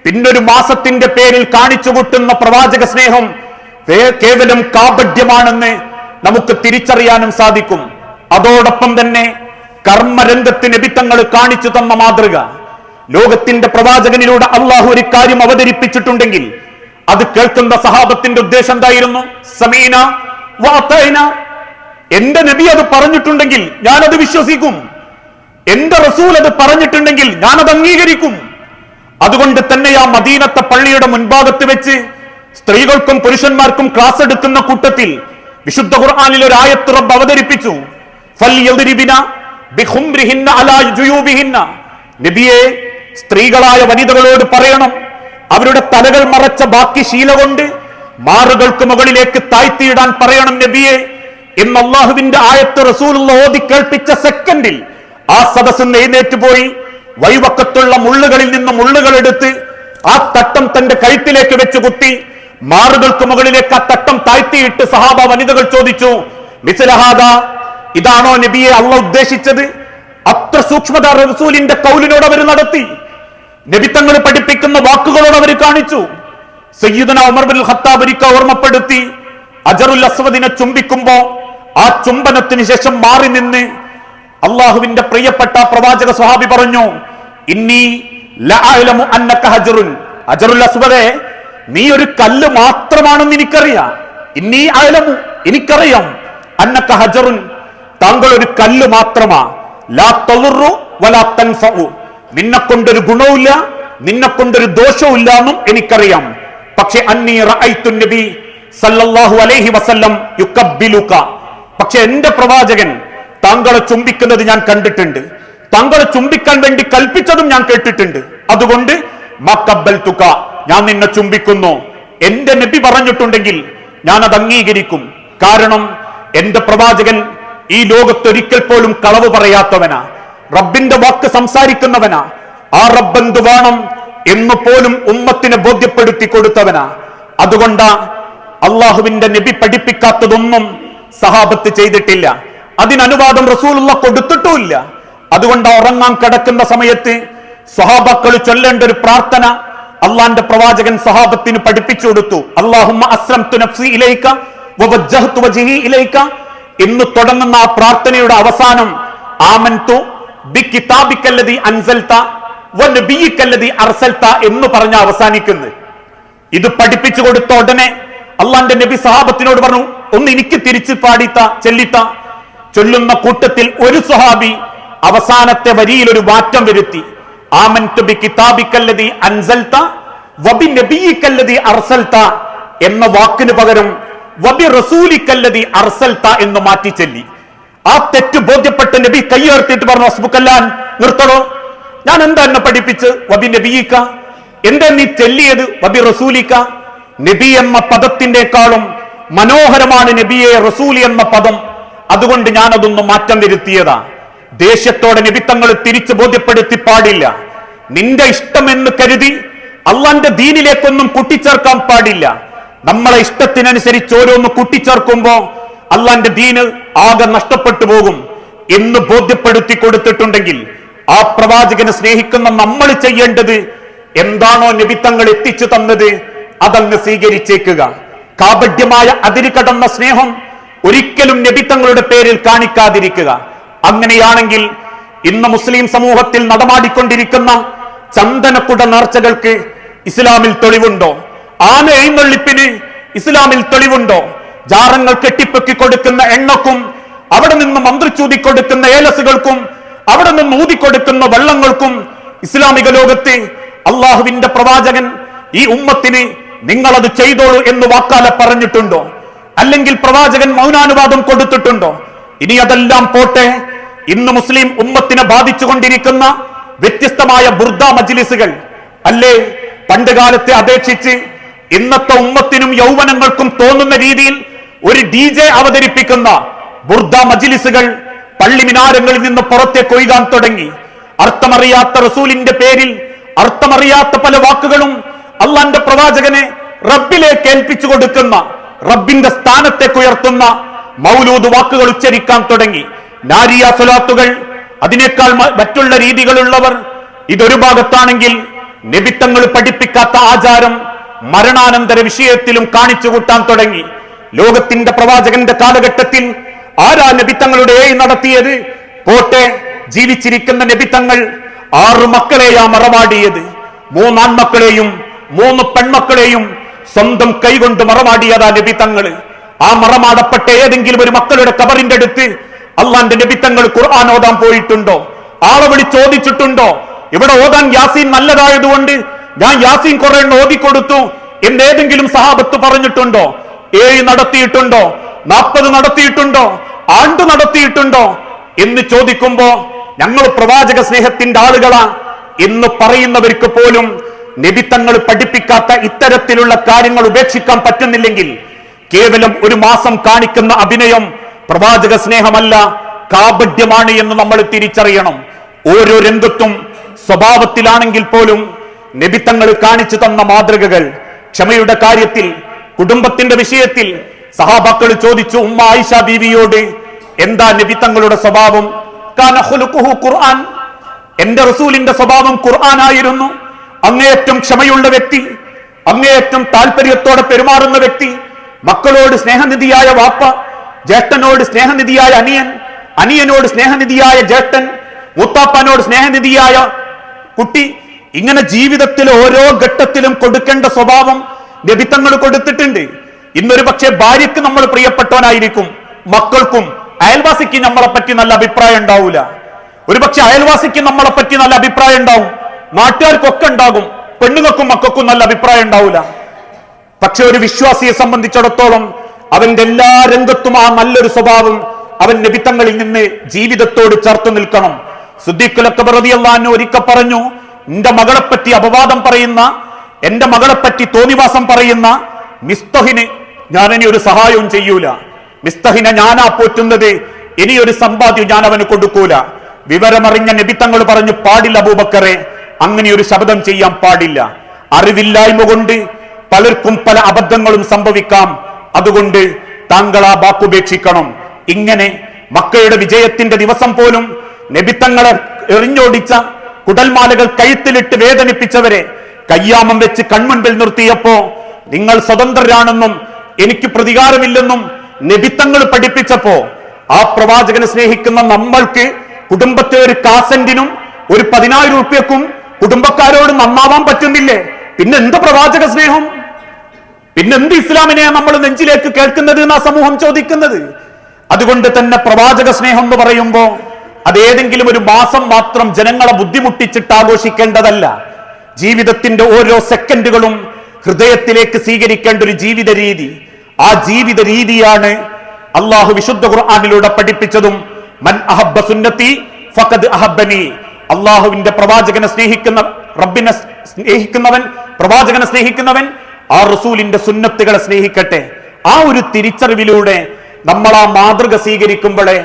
S1: പിന്നൊരു മാസത്തിന്റെ പേരിൽ കാണിച്ചു കൂട്ടുന്ന പ്രവാചക സ്നേഹം കേവലം കാപഢ്യമാണെന്ന് നമുക്ക് തിരിച്ചറിയാനും സാധിക്കും. അതോടൊപ്പം തന്നെ കർമ്മരംഗത്ത് നബി തങ്ങൾ കാണിച്ചു തന്ന മാതൃക, ലോകത്തിന്റെ പ്രവാചകനിലൂടെ അള്ളാഹു ഒരു കാര്യം അവതരിപ്പിച്ചിട്ടുണ്ടെങ്കിൽ അത് കേൾക്കുന്ന സഹാബത്തിന്റെ ഉദ്ദേശം എന്തായിരുന്നു? സമീന വഅതൈന, എന്റെ നബി അത് പറഞ്ഞിട്ടുണ്ടെങ്കിൽ ഞാനത് വിശ്വസിക്കും, എന്റെ റസൂൽ അത് പറഞ്ഞിട്ടുണ്ടെങ്കിൽ ഞാനത് അംഗീകരിക്കും. അതുകൊണ്ട് തന്നെ ആ മദീനത്തെ പള്ളിയുടെ മുൻഭാഗത്ത് വെച്ച് സ്ത്രീകൾക്കും പുരുഷന്മാർക്കും ക്ലാസ് എടുക്കുന്ന കൂട്ടത്തിൽ വിശുദ്ധ ഖുർആനിൽ ഒരു ആയത്ത് റബ്ബ് അവതരിപ്പിച്ചു, ഫൽയദ്രിബിന ബിഖുംറിഹിന്ന അലാ ജുയൂബിഹിന്ന, നബിയെ, സ്ത്രീകളായ വനിതകളോട് പറയണം, അവരുടെ തലകൾ മറച്ച ബാക്കി ശീല കൊണ്ട് മാറുകൾക്ക് മുകളിലേക്ക് താഴ്ത്തിയിടാൻ പറയണം നബിയെ എന്ന് അള്ളാഹുവിന്റെ ആയത്ത് റസൂലുള്ള ഓതി കേൾപ്പിച്ച സെക്കൻഡിൽ ആ സദസ്സ് എഴുന്നേറ്റ് പോയി വഴിവക്കത്തുള്ള മുള്ളുകളിൽ നിന്ന് മുള്ളുകൾ എടുത്ത് ആ തട്ടം തന്റെ കഴുത്തിലേക്ക് വെച്ച് കുത്തി മാറുകൾക്ക് മുകളിലേക്ക് ആ തട്ടം താഴ്ത്തിയിട്ട് സഹാബ വനിതകൾ ചോദിച്ചു, മിസ്ലഹാദ, ഇതാണോ നബിയെ അള്ളാഹ് ഉദ്ദേശിച്ചത്? അത്ര സൂക്ഷ്മത റസൂലിന്റെ കൗലിനോട് അവർ നടത്തി, നബി തങ്ങൾ പഠിപ്പിക്കുന്ന വാക്കുകളോട് അവർ കാണിച്ചു. സയ്യിദുന ഉമർ ബിൻ ഖത്താബ് ഒരിക്കൽ ഓർമ്മപ്പെടുത്തി, അജറുൽ അസ്വദിനെ ചുംബിക്കുമ്പോ ആ ചുംബനത്തിന് ശേഷം മാറി നിന്ന് അള്ളാഹുവിന്റെ പ്രിയപ്പെട്ട പ്രവാചക സ്വഹാബി പറഞ്ഞു, ഇന്നി ലഅലമു അന്നക ഹജറുൻ, അജറുൽ അസ്വദേ, നീ ഒരു കല്ല് മാത്രമാണെന്ന് എനിക്കറിയാം. ഇന്നി അഅലമു, എനിക്കറിയാം, അന്നക ഹജറുൻ, താങ്കൾ ഒരു കല്ല് മാത്രമാ, ലാ തളുറു വലാ തൻഫഉ, നിന്നെ കൊണ്ടൊരു ഗുണവുമില്ല നിന്നെ കൊണ്ടൊരു ദോഷവും ഇല്ല എന്നും എനിക്കറിയാം. പക്ഷെ അന്നീ റഅയ്തു നബി സല്ലല്ലാഹു അലൈഹി വസല്ലം യുകബ്ബിലുക, പക്ഷെ എന്റെ പ്രവാചകൻ താങ്കളെ ചുംബിക്കുന്നത് ഞാൻ കണ്ടിട്ടുണ്ട്, താങ്കളെ ചുംബിക്കാൻ വേണ്ടി കൽപ്പിച്ചതും ഞാൻ കേട്ടിട്ടുണ്ട്. അതുകൊണ്ട് മഖബ്ബൽതുക, ഞാൻ നിന്നെ ചുംബിക്കുന്നു എന്റെ നബി പറഞ്ഞിട്ടുണ്ടെങ്കിൽ ഞാൻ അത് അംഗീകരിക്കും. കാരണം എന്റെ പ്രവാചകൻ ഈ ലോകത്തൊരിക്കൽ പോലും കളവ് പറയാത്തവനാ, റബ്ബിന്റെ വാക്ക് സംസാരിക്കുന്നവനാ. ആ റബ്ബെന്ത് വേണം എന്ന് പോലും ഉമ്മത്തിനെ ബോധ്യപ്പെടുത്തി കൊടുത്തവനാ. അതുകൊണ്ട് അള്ളാഹുവിന്റെ നബി പഠിപ്പിക്കാത്തതൊന്നും സഹാബത്ത് ചെയ്തിട്ടില്ല. അതിനനുവാദം റസൂലുള്ള കൊടുത്തിട്ടുമില്ല. അതുകൊണ്ട് ഉറങ്ങാൻ കിടക്കുന്ന സമയത്ത് സ്വഹാബാക്കൾ ചൊല്ലേണ്ട ഒരു പ്രാർത്ഥന അള്ളാന്റെ പ്രവാചകൻ സഹാബത്തിന് പഠിപ്പിച്ചു കൊടുത്തു. അല്ലാഹുമ്മ അസ്ലംതു നഫ്സി ഇലൈക വവജ്ജഹ്തു വജ്ഹി ഇലൈക എന്ന് തുടങ്ങുന്ന ആ പ്രാർത്ഥനയുടെ അവസാനം ആമൻതു ബികിതാബിക്കല്ലദി അൻസൽത വനബിയിക്കല്ലദി അർസൽത എന്ന് പറഞ്ഞ് അവസാനിക്കുന്നു. ഇത് പഠിപ്പിച്ചു കൊടുത്ത ഉടനെ അള്ളാന്റെ നബി സഹാബത്തിനോട് പറഞ്ഞു, ഒന്ന് എനിക്ക് തിരിച്ചു പാടിത്ത ചെല്ലിത്ത. ചൊല്ലുന്ന കൂട്ടത്തിൽ ഒരു സ്വഹാബി അവസാനത്തെ വരിയിൽ ഒരു മാറ്റം വരുത്തി. ആമൻതു ബികിതാബിക്കല്ലദി അൻസൽത വബിനബിയിക്കല്ലദി അർസൽത എന്ന വാക്കിന് പകരം വബി റസൂലിക്കല്ലദി അർസൽത എന്ന് മാറ്റി ചൊല്ലി. ആ തെറ്റ് ബോധ്യപ്പെട്ട നബി കയ്യേർത്തിട്ട് പറഞ്ഞു, ഹസ്ബുക്കല്ലാൻ, നിർത്തണോ? ഞാൻ എന്താ എന്നെ പഠിപ്പിച്ച് വബി നബിയിക്ക, എന്താ നീ ചെല്ലിയത് വബി റസൂലിക്ക? നബി എന്ന പദത്തിന്റെക്കാളും മനോഹരമാണ് നബിയെ റസൂലി എന്ന പദം. അതുകൊണ്ട് ഞാൻ അതൊന്ന് മാറ്റം വരുത്തിയതാ. ദേഷ്യത്തോടെ നബി തങ്ങൾ തിരിച്ചു ബോധ്യപ്പെടുത്തി പാടില്ല. നിന്റെ ഇഷ്ടമെന്ന് കരുതി അള്ളാന്റെ ദീനിലേക്കൊന്നും കൂട്ടിച്ചേർക്കാൻ പാടില്ല. നമ്മളെ ഇഷ്ടത്തിനനുസരിച്ച് ഓരോന്ന് കൂട്ടിച്ചേർക്കുമ്പോ അള്ളാന്റെ ദീന് ആകെ നഷ്ടപ്പെട്ടു പോകും എന്ന് ബോധ്യപ്പെടുത്തി കൊടുത്തിട്ടുണ്ടെങ്കിൽ ആ പ്രവാചകനെ സ്നേഹിക്കുന്ന നമ്മൾ ചെയ്യേണ്ടത് എന്താണോ നബി തങ്ങൾ എത്തിച്ചു തന്നത് അതങ്ങ് സ്വീകരിച്ചേക്കുക. കാപഢ്യമായ അതിര് കടന്ന സ്നേഹം ഒരിക്കലും നബി തങ്ങളുടെ പേരിൽ കാണിക്കാതിരിക്കുക. അങ്ങനെയാണെങ്കിൽ ഇന്ന് മുസ്ലിം സമൂഹത്തിൽ നടമാടിക്കൊണ്ടിരിക്കുന്ന ചന്ദനക്കുട നേർച്ചകൾക്ക് ഇസ്ലാമിൽ തെളിവുണ്ടോ? ആന എഴുന്നള്ളിപ്പിന് ഇസ്ലാമിൽ തെളിവുണ്ടോ? ജാറങ്ങൾ കെട്ടിപ്പൊക്കി കൊടുക്കുന്ന എണ്ണക്കും അവിടെ നിന്ന് മന്ത്രിച്ചൂതി കൊടുക്കുന്ന ഏലസുകൾക്കും അവിടെ നിന്ന് ഊതിക്കൊടുക്കുന്ന വെള്ളങ്ങൾക്കും ഇസ്ലാമിക ലോകത്ത് അള്ളാഹുവിന്റെ പ്രവാചകൻ ഈ ഉമ്മത്തിന് നിങ്ങളത് ചെയ്തോളൂ എന്ന് വാക്കാലെ പറഞ്ഞിട്ടുണ്ടോ? അല്ലെങ്കിൽ പ്രവാചകൻ മൗനാനുവാദം കൊടുത്തിട്ടുണ്ടോ? ഇനി അതെല്ലാം പോട്ടെ, ഇന്ന് മുസ്ലിം ഉമ്മത്തിനെ ബാധിച്ചുകൊണ്ടിരിക്കുന്ന വ്യത്യസ്തമായ ബുർദ മജ്ലിസുകൾ അല്ലേ, പണ്ട് കാലത്തെ അപേക്ഷിച്ച് ഇന്നത്തെ ഉമ്മത്തിനും യൗവനങ്ങൾക്കും തോന്നുന്ന രീതിയിൽ ഒരു DJ അവതരിപ്പിക്കുന്ന ബുർദ മജ്ലിസുകൾ പള്ളി മിനാരങ്ങളിൽ നിന്ന് പുറത്തേക്ക് ഒഴുകാൻ തുടങ്ങി. അർത്ഥമറിയാത്ത റസൂലിന്റെ പേരിൽ അർത്ഥമറിയാത്ത പല വാക്കുകളും അള്ളാന്റെ പ്രവാചകനെ റബ്ബിലേക്ക് ഏൽപ്പിച്ചു കൊടുക്കുന്ന, റബ്ബിന്റെ സ്ഥാനത്തേക്ക് ഉയർത്തുന്ന മൗലൂദ് വാക്കുകൾ ഉച്ചരിക്കാൻ തുടങ്ങി. നാരിയ സ്വലാത്തുകൾ, അതിനേക്കാൾ മറ്റുള്ള രീതികളുള്ളവർ. ഇതൊരു ഭാഗത്താണെങ്കിൽ നബിത്തങ്ങൾ പഠിപ്പിക്കാത്ത ആചാരം മരണാനന്തര വിഷയത്തിലും കാണിച്ചു കൂട്ടാൻ തുടങ്ങി. ലോകത്തിന്റെ പ്രവാചകന്റെ കാലഘട്ടത്തിൽ ആരാ നബിത്തങ്ങളുടെ നടത്തിയത്? പോട്ടെ, ജീവിച്ചിരിക്കുന്ന നബിത്തങ്ങൾ 6 മക്കളെയാ മറമാടിയത്. 3 ആൺമക്കളെയും 3 പെൺമക്കളെയും സ്വന്തം കൈകൊണ്ട് മറമാടിയതാ നബിത്തങ്ങൾ. ആ മറമാടപ്പെട്ട ഏതെങ്കിലും ഒരു മക്കളുടെ കബറിന്റെ അടുത്ത് അള്ളാന്റെ നബിത്തങ്ങൾ ഖുർആൻ ഓതാൻ പോയിട്ടുണ്ടോ? ആളെ വിളിച്ച് ചോദിച്ചിട്ടുണ്ടോ? ഇവിടെ ഓതാൻ യാസീൻ നല്ലതായതുകൊണ്ട് ഞാൻ യാസീൻ കുറെ ഓതിക്കൊടുത്തു എന്നേതെങ്കിലും സഹാബത്ത് പറഞ്ഞിട്ടുണ്ടോ? 7 നടത്തിയിട്ടുണ്ടോ? 40 നടത്തിയിട്ടുണ്ടോ? ആണ്ട് നടത്തിയിട്ടുണ്ടോ എന്ന് ചോദിക്കുമ്പോ ഞങ്ങൾ പ്രവാചക സ്നേഹത്തിന്റെ ആളുകളാ എന്ന് പറയുന്നവർക്ക് പോലും നബിത്തങ്ങൾ പഠിപ്പിക്കാത്ത ഇത്തരത്തിലുള്ള കാര്യങ്ങൾ ഉപേക്ഷിക്കാൻ പറ്റുന്നില്ലെങ്കിൽ കേവലം ഒരു മാസം കാണിക്കുന്ന അഭിനയം പ്രവാചക സ്നേഹമല്ല, കാപഢ്യമാണ് എന്ന് നമ്മൾ തിരിച്ചറിയണം. ഓരോ രംഗത്തും സ്വഭാവത്തിലാണെങ്കിൽ പോലും നബിത്തങ്ങൾ കാണിച്ചു തന്ന മാതൃകകൾ, ക്ഷമയുടെ കാര്യത്തിൽ, കുടുംബത്തിന്റെ വിഷയത്തിൽ സഹാബാക്കൾ ചോദിച്ചു ഉമ്മ ആയിഷ ബീവിയോട്, എന്താ നബിത്തങ്ങളുടെ സ്വഭാവം? കാന ഖുലുഖുഹു ഖുർആൻ, എന്റെ റസൂലിന്റെ സ്വഭാവം ഖുർആനായിരുന്നു. അങ്ങേയറ്റം ക്ഷമയുള്ള വ്യക്തി, അങ്ങേയറ്റം താല്പര്യത്തോടെ പെരുമാറുന്ന വ്യക്തി, മക്കളോട് സ്നേഹനിധിയായ വാപ്പ, ജ്യേഷ്ഠനോട് സ്നേഹനിധിയായ അനിയൻ, അനിയനോട് സ്നേഹനിധിയായ ജ്യേഷ്ഠൻ, മൂത്താപ്പനോട് സ്നേഹനിധിയായ കുട്ടി. ഇങ്ങനെ ജീവിതത്തിലെ ഓരോ ഘട്ടത്തിലും കൊടുക്കേണ്ട സ്വഭാവം നബിത്തങ്ങൾ കൊടുത്തിട്ടുണ്ട്. ഇന്നൊരു പക്ഷേ ഭാര്യയ്ക്ക് നമ്മൾ പ്രിയപ്പെട്ടവനായിരിക്കും, മക്കൾക്കും അയൽവാസിക്ക് നമ്മളെ പറ്റി നല്ല അഭിപ്രായം ഉണ്ടാവൂല. ഒരുപക്ഷെ അയൽവാസിക്ക് നമ്മളെ പറ്റി നല്ല അഭിപ്രായം ഉണ്ടാവും, നാട്ടുകാർക്കൊക്കെ ഉണ്ടാകും, പെണ്ണുങ്ങൾക്കും മക്കൾക്കും നല്ല അഭിപ്രായം ഉണ്ടാവൂല. പക്ഷെ ഒരു വിശ്വാസിയെ സംബന്ധിച്ചിടത്തോളം അവന്റെ എല്ലാ രംഗത്തും ആ നല്ലൊരു സ്വഭാവം അവൻ നബിത്തങ്ങളിൽ നിന്ന് ജീവിതത്തോട് ചേർത്ത് നിൽക്കണം. സിദ്ദീഖുൽ അക്ബർ റളിയല്ലാഹു അൻഹു ഒരിക്കൽ പറഞ്ഞു, എന്റെ മകളെപ്പറ്റി അപവാദം പറയുന്ന, എന്റെ മകളെപ്പറ്റി തോന്നിവാസം പറയുന്ന മിസ്തഹിന് ഞാൻ ഇനി ഒരു സഹായവും ചെയ്യൂല, മിസ്തഹിനെ ഞാനാ പോറ്റുന്നത്, ഇനിയൊരു സമ്പാദ്യം ഞാൻ അവന് കൊടുക്കൂല. വിവരമറിഞ്ഞ നബി തങ്ങൾ പറഞ്ഞു, പാടില്ല അബൂബക്കറെ, അങ്ങനെ ഒരു ശബ്ദം ചെയ്യാൻ പാടില്ല. അറിവില്ലായ്മ കൊണ്ട് പലർക്കും പല അബദ്ധങ്ങളും സംഭവിക്കാം, അതുകൊണ്ട് താങ്കൾ ആ വാക്കുപേക്ഷിക്കണം. ഇങ്ങനെ മക്കയുടെ വിജയത്തിന്റെ ദിവസം പോലും നബിത്തങ്ങളെ എറിഞ്ഞോടിച്ച, കുടൽമാലകൾ കഴുത്തിലിട്ട് വേദനിപ്പിച്ചവരെ കയ്യാമം വെച്ച് കൺമുൻപിൽ നിർത്തിയപ്പോ നിങ്ങൾ സ്വതന്ത്രരാണെന്നും എനിക്ക് പ്രതികാരമില്ലെന്നും നബിത്തങ്ങൾ പഠിപ്പിച്ചപ്പോ ആ പ്രവാചകനെ സ്നേഹിക്കുന്ന നമ്മൾക്ക് കുടുംബത്തെ ഒരു കാസന്റിനും ഒരു 10,000 രൂപയ്ക്കും കുടുംബക്കാരോട് നന്നാവാൻ പറ്റുന്നില്ലേ? പിന്നെന്ത് പ്രവാചക സ്നേഹം? പിന്നെന്ത് ഇസ്ലാമിനെ നമ്മൾ നെഞ്ചിലേക്ക് കേൾക്കുന്നത് എന്നാ സമൂഹം ചോദിക്കുന്നത്. അതുകൊണ്ട് തന്നെ പ്രവാചക സ്നേഹം എന്ന് പറയുമ്പോ അതേതെങ്കിലും ഒരു മാസം മാത്രം ജനങ്ങളെ ബുദ്ധിമുട്ടിച്ചിട്ട് ആഘോഷിക്കേണ്ടതല്ല. ജീവിതത്തിന്റെ ഓരോ സെക്കൻഡുകളും ഹൃദയത്തിലേക്ക് സ്വീകരിക്കേണ്ട ഒരു ജീവിത രീതി. ആ ജീവിത രീതിയാണ് അള്ളാഹു വിശുദ്ധ ഖുർആനിലൂടെ പഠിപ്പിച്ചതും. മൻ അഹബ്ബ സുന്നത്തി ഫഖദ് അഹബ്ബനി. അള്ളാഹുവിന്റെ പ്രവാചകനെ സ്നേഹിക്കുന്ന, റബ്ബിനെ സ്നേഹിക്കുന്നവൻ, പ്രവാചകനെ സ്നേഹിക്കുന്നവൻ ആ റസൂലിന്റെ സുന്നത്തുകളെ സ്നേഹിക്കട്ടെ. ആ ഒരു തിരിച്ചറിവിലൂടെ നമ്മൾ ആ മാതൃക സ്വീകരിക്കുമ്പോഴേ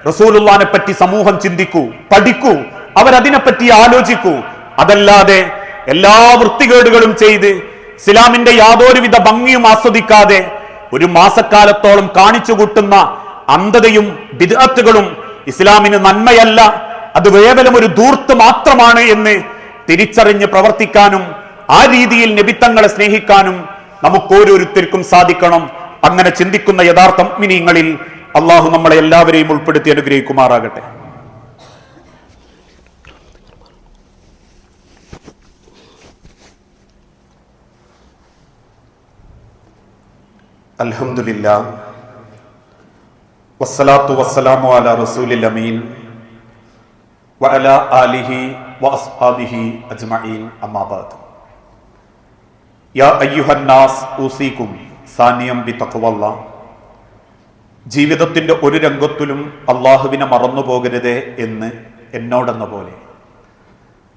S1: റസൂലുള്ളാഹിനെ പറ്റി സമൂഹം ചിന്തിക്കൂ, പഠിക്കൂ, അവരതിനെപ്പറ്റി ആലോചിക്കൂ. അതല്ലാതെ എല്ലാ വൃത്തികേടുകളും ചെയ്ത് ഇസ്ലാമിന്റെ യാതൊരുവിധ ഭംഗിയും ആസ്വദിക്കാതെ ഒരു മാസക്കാലത്തോളം കാണിച്ചു കൂട്ടുന്ന അന്ധതയും ബിദ്അത്തുകളും ഇസ്ലാമിന് നന്മയല്ല, അത് കേവലം ഒരു ധൂർത്ത് മാത്രമാണ് എന്ന് തിരിച്ചറിഞ്ഞ് പ്രവർത്തിക്കാനും ആ രീതിയിൽ നബിത്തങ്ങളെ സ്നേഹിക്കാനും നമുക്ക് ഓരോരുത്തർക്കും സാധിക്കണം. അങ്ങനെ ചിന്തിക്കുന്ന യഥാർത്ഥ മുഅ്മിനീങ്ങളിൽ അള്ളാഹു നമ്മളെ എല്ലാവരെയും ഉൾപ്പെടുത്തി അനുഗ്രഹിക്കുമാറാകട്ടെ. അൽഹംദുലില്ലാഹ് വസ്സലാത്തു വസ്സലാമു അലാ റസൂലിൽ അമീൻ വഅലാ ആലിഹി വഅസ്ഹാബിഹി അജ്മഈൻ. അമ്മാ ബഅദ്. യാ അയ്യുഹന്നാസ് ഊസീകും സാനിയം ബിതഖ്വല്ലാഹ്. ജീവിതത്തിന്റെ ഒരു രംഗത്തിലും അള്ളാഹുവിനെ മറന്നുപോകരുതേ എന്ന് എന്നോടെന്ന പോലെ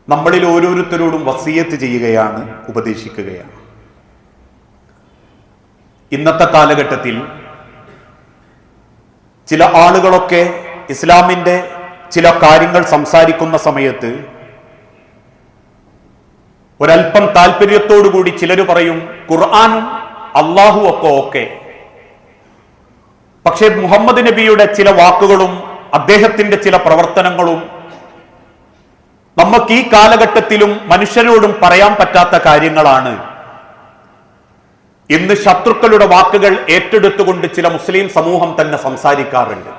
S1: നമ്മളിൽ ഓരോരുത്തരോടും വസിയത്ത് ചെയ്യുകയാണ്, ഉപദേശിക്കുകയാണ്. ഇന്നത്തെ കാലഘട്ടത്തിൽ ചില ആളുകളൊക്കെ ഇസ്ലാമിന്റെ ചില കാര്യങ്ങൾ സംസാരിക്കുന്ന സമയത്ത് ഒരൽപ്പം താല്പര്യത്തോടുകൂടി ചിലർ പറയും ഖുർആനും അള്ളാഹു ഒക്കെ ഓക്കെ, പക്ഷേ മുഹമ്മദ് നബിയുടെ ചില വാക്കുകളും അദ്ദേഹത്തിന്റെ ചില പ്രവർത്തനങ്ങളും നമുക്ക് ഈ കാലഘട്ടത്തിലും മനുഷ്യരോടും പറയാൻ പറ്റാത്ത കാര്യങ്ങളാണ്. ഇന്ന് ശത്രുക്കളുടെ വാക്കുകൾ ഏറ്റെടുത്തുകൊണ്ട് ചില മുസ്ലിം സമൂഹം തന്നെ സംസാരിക്കാറുണ്ട്.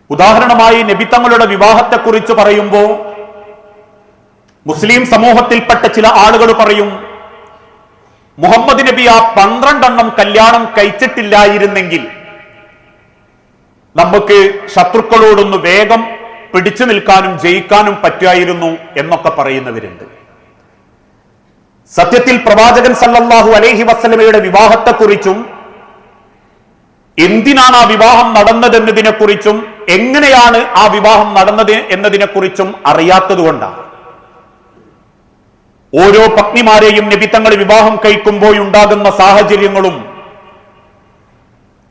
S1: ഉദാഹരണമായി നബിത്തങ്ങളുടെ വിവാഹത്തെക്കുറിച്ച് പറയുമ്പോൾ മുസ്ലിം സമൂഹത്തിൽപ്പെട്ട ചില ആളുകൾ പറയും മുഹമ്മദ് നബി ആ 12 കല്യാണം കഴിച്ചിട്ടില്ലായിരുന്നെങ്കിൽ നമുക്ക് ശത്രുക്കളോടൊന്ന് വേഗം പിടിച്ചു നിൽക്കാനും ജയിക്കാനും പറ്റുമായിരുന്നു എന്നൊക്കെ പറയുന്നവരുണ്ട്. സത്യത്തിൽ പ്രവാചകൻ സല്ലല്ലാഹു അലൈഹി വസല്ലമയുടെ വിവാഹത്തെക്കുറിച്ചും എന്തിനാണ് ആ വിവാഹം നടന്നതെന്നതിനെക്കുറിച്ചും എങ്ങനെയാണ് ആ വിവാഹം നടന്നത് എന്നതിനെക്കുറിച്ചും അറിയാത്തതുകൊണ്ടാണ്. ഓരോ പത്നിമാരെയും നബി തങ്ങൾ വിവാഹം കഴിക്കുമ്പോഴുണ്ടാകുന്ന സാഹചര്യങ്ങളും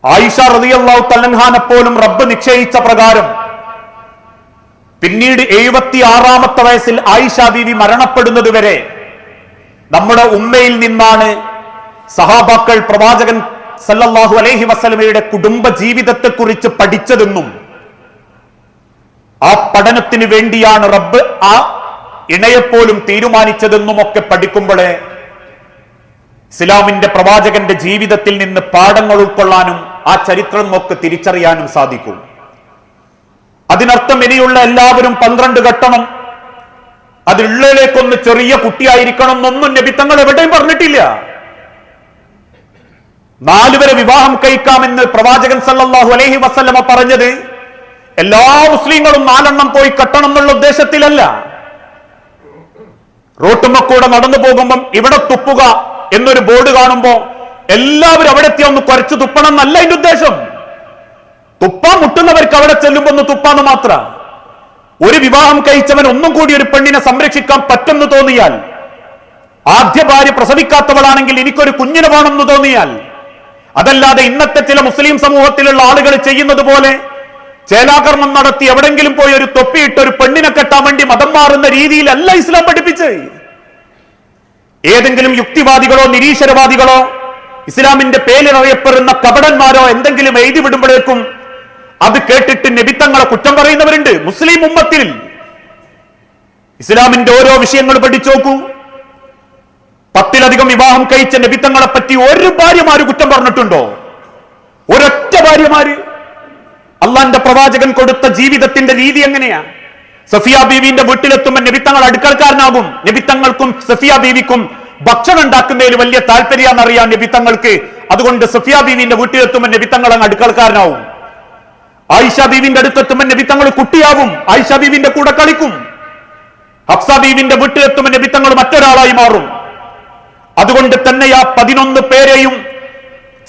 S1: ആയിഷ റളിയല്ലാഹു തആലയെ പോലും റബ്ബ് നിശ്ചയിച്ച പ്രകാരം പിന്നീട് 76-ാമത്തെ വയസ്സിൽ ആയിഷ ബീവി മരണപ്പെടുന്നത് വരെ നമ്മുടെ ഉമ്മയിൽ നിന്നാണ് സഹാബാക്കൾ പ്രവാചകൻ സല്ലല്ലാഹു അലൈഹി വസല്ലമയുടെ കുടുംബ ജീവിതത്തെക്കുറിച്ച് പഠിച്ചതെന്നും ആ പഠനത്തിന് വേണ്ടിയാണ് റബ്ബ് ആ ഇണയെപ്പോലും തീരുമാനിച്ചതെന്നും ഒക്കെ പഠിക്കുമ്പോഴേ ഇസ്ലാമിന്റെ പ്രവാചകന്റെ ജീവിതത്തിൽ നിന്ന് പാഠങ്ങൾ ഉൾക്കൊള്ളാനും ആ ചരിത്രം ഒക്കെ തിരിച്ചറിയാനും സാധിക്കും. അതിനർത്ഥം ഇനിയുള്ള എല്ലാവരും 12 കെട്ടണം, അതിലുള്ളിലേക്കൊന്ന് ചെറിയ കുട്ടിയായിരിക്കണം എന്നൊന്നും നബി തങ്ങൾ എവിടെയും പറഞ്ഞിട്ടില്ല. 4 വരെ വിവാഹം കഴിക്കാമെന്ന് പ്രവാചകൻ സല്ലല്ലാഹു അലൈഹി വസല്ലമ പറഞ്ഞത് എല്ലാ മുസ്ലിങ്ങളും 4 പോയി കെട്ടണം എന്നുള്ള ഉദ്ദേശത്തിലല്ല. റോട്ടുമ്മക്കൂടെ നടന്നു പോകുമ്പം ഇവിടെ തുപ്പുക എന്നൊരു ബോർഡ് കാണുമ്പോ എല്ലാവരും അവിടെ എത്തി ഒന്ന് കുറച്ച് തുപ്പണം എന്നല്ല അതിന്റെ ഉദ്ദേശം. തുപ്പാൻ മുട്ടുന്നവർക്ക് അവിടെ ചെല്ലുമ്പോ ഒന്ന് തുപ്പാന്ന് മാത്ര. ഒരു വിവാഹം കഴിച്ചവൻ ഒന്നും കൂടി ഒരു പെണ്ണിനെ സംരക്ഷിക്കാൻ പറ്റുമെന്ന് തോന്നിയാൽ ആദ്യ ഭാര്യ പ്രസവിക്കാത്തവളാണെങ്കിൽ എനിക്കൊരു കുഞ്ഞിനെ വേണമെന്ന് തോന്നിയാൽ, അതല്ലാതെ ഇന്നത്തെ ചില മുസ്ലിം സമൂഹത്തിലുള്ള ആളുകൾ ചെയ്യുന്നത് പോലെ ചേലാകർമ്മം നടത്തി എവിടെങ്കിലും പോയി ഒരു തൊപ്പിയിട്ട് ഒരു പെണ്ണിനെ കെട്ടാൻ വേണ്ടി മതം മാറുന്ന രീതിയിലല്ല ഇസ്ലാം പഠിപ്പിച്ച്. ഏതെങ്കിലും യുക്തിവാദികളോ നിരീശ്വരവാദികളോ ഇസ്ലാമിന്റെ പേരിൽ അറിയപ്പെടുന്ന കപടന്മാരോ എന്തെങ്കിലും എഴുതി വിടുമ്പോഴേക്കും അത് കേട്ടിട്ട് നബിത്തങ്ങളെ കുറ്റം പറയുന്നവരുണ്ട് മുസ്ലിം ഉമ്മത്തിൽ. ഇസ്ലാമിന്റെ ഓരോ വിഷയങ്ങൾ പഠിച്ചു നോക്കൂ. 10-ലധികം വിവാഹം കഴിച്ച നബിത്തങ്ങളെ പറ്റി ഒരു ഭാര്യമാര് കുറ്റം പറഞ്ഞിട്ടുണ്ടോ? ഒരൊറ്റ ഭാര്യമാര്? അള്ളാന്റെ പ്രവാചകൻ കൊടുത്ത ജീവിതത്തിന്റെ രീതി എങ്ങനെയാ? സഫിയ ബീവിന്റെ വീട്ടിലെത്തുമ്പോൾ നബിത്തങ്ങൾ അടുക്കളക്കാരനാകും. നബിത്തങ്ങൾക്കും സഫിയ ബീവിക്കും ഭക്ഷണം ഉണ്ടാക്കുന്നതിൽ വലിയ താല്പര്യമെന്നറിയാം നബിത്തങ്ങൾക്ക്. അതുകൊണ്ട് സഫിയ ബീവിന്റെ വീട്ടിലെത്തുമ്പോൾ നബിത്തങ്ങൾ അങ്ങ് അടുക്കളക്കാരനാവും. ആയിഷ ബീവിന്റെ അടുത്തെത്തുമ്പോൾ നബിത്തങ്ങൾ കുട്ടിയാവും, ആയിഷ ബീവിന്റെ കൂടെ കളിക്കും. ഹഫ്സ ബീവിന്റെ വീട്ടിലെത്തുമ്പോൾ നബിത്തങ്ങൾ മറ്റൊരാളായി മാറും. അതുകൊണ്ട് തന്നെ ആ 11 പേരെയും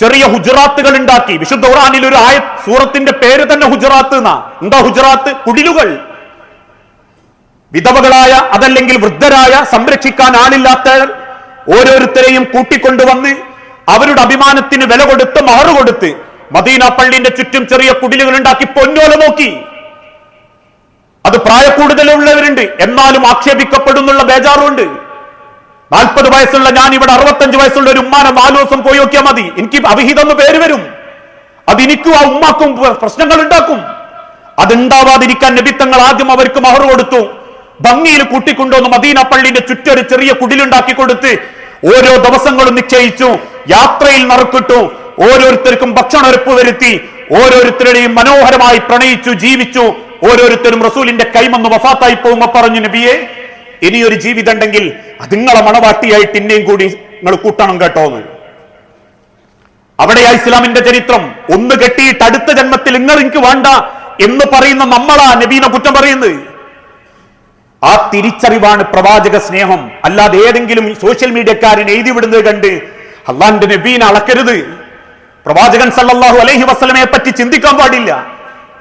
S1: ചെറിയ ഹുജറാത്തുകൾ ഉണ്ടാക്കി. വിശുദ്ധ ഖുർആനിൽ ഒരു സൂറത്തിന്റെ പേര് തന്നെ ഹുജറാത്ത് എന്നാ. എന്താ ഹുജറാത്ത്? കുടിലുകൾ. വിധവകളായ അതല്ലെങ്കിൽ വൃദ്ധരായ സംരക്ഷിക്കാൻ ആളില്ലാത്ത ഓരോരുത്തരെയും കൂട്ടിക്കൊണ്ടുവന്ന് അവരുടെ അഭിമാനത്തിന് വില കൊടുത്ത് മഹർ കൊടുത്ത് മദീന പള്ളിന്റെ ചുറ്റും ചെറിയ കുടിലുകൾ ഉണ്ടാക്കി പൊന്നോല നോക്കി. അത് പ്രായക്കൂടുതലുള്ളവരുണ്ട്, എന്നാലും ആക്ഷേപിക്കപ്പെടുന്നുള്ള ബേജാറുണ്ട്. 40 വയസ്സുള്ള ഞാൻ ഇവിടെ 65 വയസ്സുള്ള ഒരു ഉമ്മാനെ 4 ദിവസം പോയി നോക്കിയാൽ മതി, എനിക്ക് അവിഹിതം എന്ന് പേര് വരും. അത് എനിക്കും ആ ഉമ്മാക്കും പ്രശ്നങ്ങൾ ഉണ്ടാക്കും. അതുണ്ടാവാതിരിക്കാൻ നബിത്തങ്ങൾ ആദ്യം അവർക്ക് മഹർ കൊടുത്തു. ഭംഗിയിൽ കൂട്ടിക്കൊണ്ടുവന്ന് മദീന പള്ളിന്റെ ചുറ്റൊരു ചെറിയ കുടിലുണ്ടാക്കി കൊടുത്ത് ഓരോ ദിവസങ്ങളും നിശ്ചയിച്ചു. യാത്രയിൽ നറുക്കിട്ടു. ഓരോരുത്തർക്കും ഭക്ഷണം ഉറപ്പ് വരുത്തി. ഓരോരുത്തരുടെയും മനോഹരമായി പ്രണയിച്ചു, ജീവിച്ചു. ഓരോരുത്തരും റസൂലിന്റെ കൈമന്ന് വഫാത്തായി പോകുമ്പോ പറഞ്ഞു, നബിയെ ഇനിയൊരു ജീവിതം ഉണ്ടെങ്കിൽ അത് നിങ്ങളെ മണവാട്ടിയായിട്ട് ഇന്നേയും കൂടി നിങ്ങൾ കൂട്ടണം കേട്ടോ എന്ന്. അവിടെയാ ഇസ്ലാമിന്റെ ചരിത്രം. ഒന്ന് കെട്ടിയിട്ട് അടുത്ത ജന്മത്തിൽ നിങ്ങൾ എനിക്ക് വേണ്ട എന്ന് പറയുന്ന നമ്മളാ നബീനെ കുറ്റം പറയുന്നത്. ആ തിരിച്ചറിവാണ് പ്രവാചക സ്നേഹം. അല്ലാതെ ഏതെങ്കിലും സോഷ്യൽ മീഡിയക്കാരൻ എഴുതി വിടുന്നത് കണ്ട് അള്ളാന്റെ നബീനെ അളക്കരുത്. പ്രവാചകൻ സല്ലല്ലാഹു അലൈഹി വസല്ലമയെ പറ്റി ചിന്തിക്കാൻ പാടില്ല.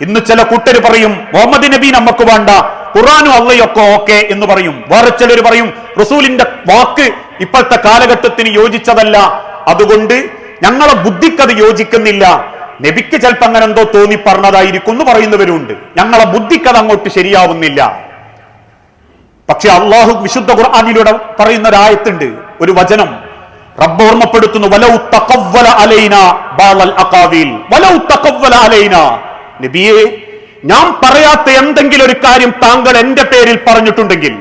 S1: ഇന്ന് ചില കൂട്ടര് പറയും മുഹമ്മദ് നബി നമുക്ക് വേണ്ട, ഖുർആനും അള്ളയൊക്കെ ഓക്കെ എന്ന് പറയും. വേറെ ചിലർ പറയും റസൂലിന്റെ വാക്ക് ഇപ്പോഴത്തെ കാലഘട്ടത്തിന് യോജിച്ചതല്ല, അതുകൊണ്ട് ഞങ്ങളെ ബുദ്ധിക്കത് യോജിക്കുന്നില്ല. നബിക്ക് ചിലപ്പോൾ അങ്ങനെ എന്തോ തോന്നി പറഞ്ഞതായിരിക്കും എന്ന് പറയുന്നവരുണ്ട്. ഞങ്ങളെ ബുദ്ധിക്കത് അങ്ങോട്ട് ശരിയാവുന്നില്ല. പക്ഷെ അള്ളാഹു വിശുദ്ധ ഖുർആനിലൂടെ പറയുന്ന ഒരു ആയത്തുണ്ട്, ഒരു വചനം റബ്ബ് ഓർമ്മപ്പെടുത്തുന്നു, വലൗ തഖവ്വല അലൈനാ ബഅൽ അഖാവീൽ വലൗ തഖവ്വല അലൈനാ. നബിയെ, ഞാൻ പറയാത്ത എന്തെങ്കിലും ഒരു കാര്യം താങ്കൾ എന്റെ പേരിൽ പറഞ്ഞിട്ടുണ്ടെങ്കിൽ,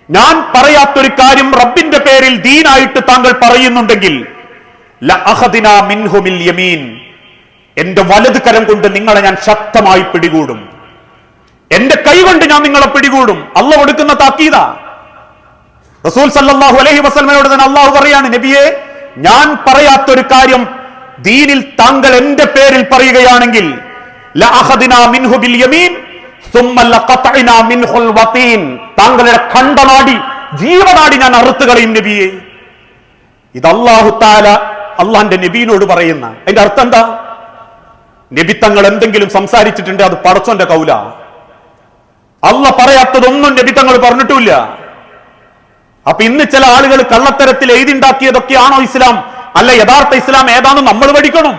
S1: ഞാൻ പറയാത്തൊരു കാര്യം റബ്ബിന്റെ പേരിൽ ദീനായിട്ട് താങ്കൾ പറയുന്നുണ്ടെങ്കിൽ, ലഅഖദിനാ മിൻഹു ബിൽ യമീൻ, എന്റെ വലത് കരം കൊണ്ട് നിങ്ങളെ ഞാൻ ശക്തമായി പിടികൂടും. എന്റെ കൈ കൊണ്ട് ഞാൻ നിങ്ങളെ പിടികൂടും. അള്ളാഹു കൊടുക്കുന്ന താക്കീത. റസൂൽ സല്ലല്ലാഹു അലൈഹി വസല്ലമയോട് തന്നെ അള്ളാഹു പറയാണ്, നബിയെ, ഞാൻ പറയാത്തൊരു കാര്യം ദീനിൽ താങ്കൾ എന്റെ പേരിൽ പറയുകയാണെങ്കിൽ ലഅഖദിനാ മിൻഹു ബിൽ യമീൻ സുമ്മ ലഖതഅനാ മിൻഹുൽ വതീൻ, താങ്കളുടെ ഖണ്ഡനാടി ജീവനാടി ഞാൻ അറുത്ത് കളയും നബിയെ. ഇത് അല്ലാഹു തആല അള്ളാന്റെ നബീനോട് പറയുന്ന. അതിന്റെ അർത്ഥം എന്താ? നബി തങ്ങൾ എന്തെങ്കിലും സംസാരിച്ചിട്ടുണ്ട് അത് പടച്ചോന്റെ കൗല. അല്ല പറയാത്തതൊന്നും നബി തങ്ങൾ പറഞ്ഞിട്ടില്ല. അപ്പൊ ഇന്ന് ചില ആളുകൾ കള്ളത്തരത്തിൽ എഴുതിണ്ടാക്കിയതൊക്കെയാണോ ഇസ്ലാം? അല്ല, യഥാർത്ഥ ഇസ്ലാം ഏതാണെന്ന് നമ്മൾ പഠിക്കണം.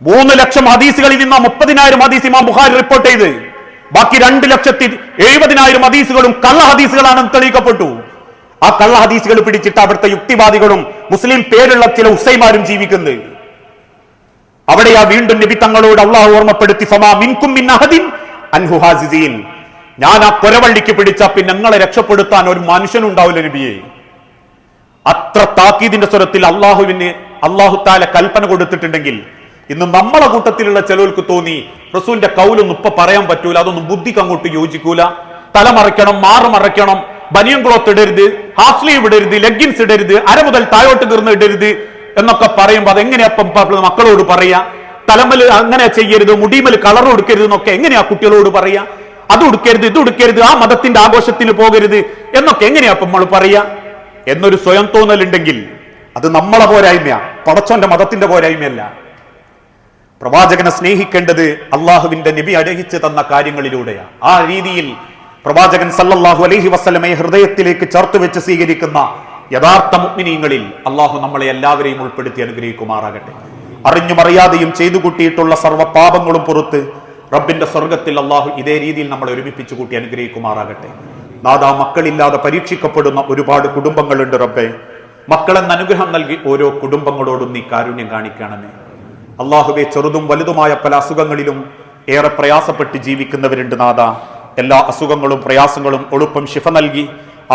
S1: 3 ലക്ഷം ഹദീസുകളിൽ നിന്ന് 30,000 ഹദീസ് ഇമാം ബുഖാരി റിപ്പോർട്ട് ചെയ്ത് ബാക്കി 2,70,000 ഹദീസുകളും കള്ള ഹദീസുകളാണെന്ന് തെളിയിക്കപ്പെട്ടു. ആ കള്ള ഹദീസുകൾ പിടിച്ചിട്ട് അവിടുത്തെ യുക്തിവാദികളും മുസ്ലിം പേരുള്ള ചില ഉസൈമാരും ജീവിക്കുന്നത്. അവിടെയാ വീണ്ടും നബി തങ്ങളോട് അള്ളാഹു ഓർമ്മപ്പെടുത്തി, ഫമാ മിൻകും മിൻ അഹദിൻ അൻഹു ഹാസിസീൻ, ഞാൻ ആ കൊരവള്ളിക്ക് പിടിച്ച പിന്നെ ഞങ്ങളെ രക്ഷപ്പെടുത്താൻ ഒരു മനുഷ്യനും ഉണ്ടാവില്ല നബിയെ. അത്ര താക്കീദിന്റെ സ്വരത്തിൽ അള്ളാഹു തആല കൽപ്പന കൊടുത്തിട്ടുണ്ടെങ്കിൽ ഇന്ന് നമ്മളെ കൂട്ടത്തിലുള്ള ചിലർക്ക് തോന്നി റസൂലിന്റെ കൗലൊന്നും ഇപ്പൊ പറയാൻ പറ്റൂല, അതൊന്നും ബുദ്ധിക്ക് അങ്ങോട്ട് യോജിക്കൂല, തല മറയ്ക്കണം, മാറ് മറയ്ക്കണം, ബനിയൻ ക്ലോത്ത് ഇടരുത്, ഹാഫ് സ്ലീവ് ഇടരുത്, ലെഗിൻസ് ഇടരുത്, അര മുതൽ താഴോട്ട് കീർന്ന് ഇടരുത് എന്നൊക്കെ പറയുമ്പോൾ അതെങ്ങനെയാ മക്കളോട് പറയാ? തലമല് അങ്ങനെ ചെയ്യരുത്, മുടിമല് കളർ കൊടുക്കരുത് എന്നൊക്കെ എങ്ങനെയാ കുട്ടികളോട് പറയാ? അത് ഉടുക്കരുത്, ഇത് ഉടുക്കരുത്, ആ മതത്തിന്റെ ആഘോഷത്തിന് പോകരുത് എന്നൊക്കെ എങ്ങനെയാ നമ്മൾ പറയാ? എന്നൊരു സ്വയം തോന്നലുണ്ടെങ്കിൽ അത് നമ്മളെ പോരായ്മയാ, പടച്ചോന്റെ മതത്തിന്റെ പോരായ്മയല്ല. പ്രവാചകനെ സ്നേഹിക്കേണ്ടത് അള്ളാഹുവിന്റെ നബി അടഹിച്ചു തന്ന കാര്യങ്ങളിലൂടെയാണ്. ആ രീതിയിൽ പ്രവാചകൻ സല്ലല്ലാഹു അലൈഹി വസല്ലമയെ ഹൃദയത്തിലേക്ക് ചേർത്ത് വെച്ച് സ്വീകരിക്കുന്ന യഥാർത്ഥ മുഅ്മിനീങ്ങളിൽ അള്ളാഹു നമ്മളെ എല്ലാവരെയും ഉൾപ്പെടുത്തി അനുഗ്രഹിക്കുമാറാകട്ടെ. അറിഞ്ഞും അറിയാതെയും ചെയ്തു കൂട്ടിയിട്ടുള്ള സർവ്വ പാപങ്ങളും പുറത്ത് റബ്ബിന്റെ സ്വർഗത്തിൽ അള്ളാഹു ഇതേ രീതിയിൽ നമ്മളെ ഒരുമിപ്പിച്ചു കൂട്ടി അനുഗ്രഹിക്കുമാറാകട്ടെ. നാദാ, മക്കളില്ലാതെ പരീക്ഷിക്കപ്പെടുന്ന ഒരുപാട് കുടുംബങ്ങളുണ്ട് റബ്ബേ. മക്കളെന്ന് അനുഗ്രഹം നൽകി ഓരോ കുടുംബങ്ങളോടും നീ കാരുണ്യം കാണിക്കണമേ. അള്ളാഹുവെ, ചെറുതും വലുതുമായ പല അസുഖങ്ങളിലും ഏറെ പ്രയാസപ്പെട്ട് ജീവിക്കുന്നവരുണ്ട് നാദാ. എല്ലാ അസുഖങ്ങളും പ്രയാസങ്ങളും എളുപ്പം ശിഫ നൽകി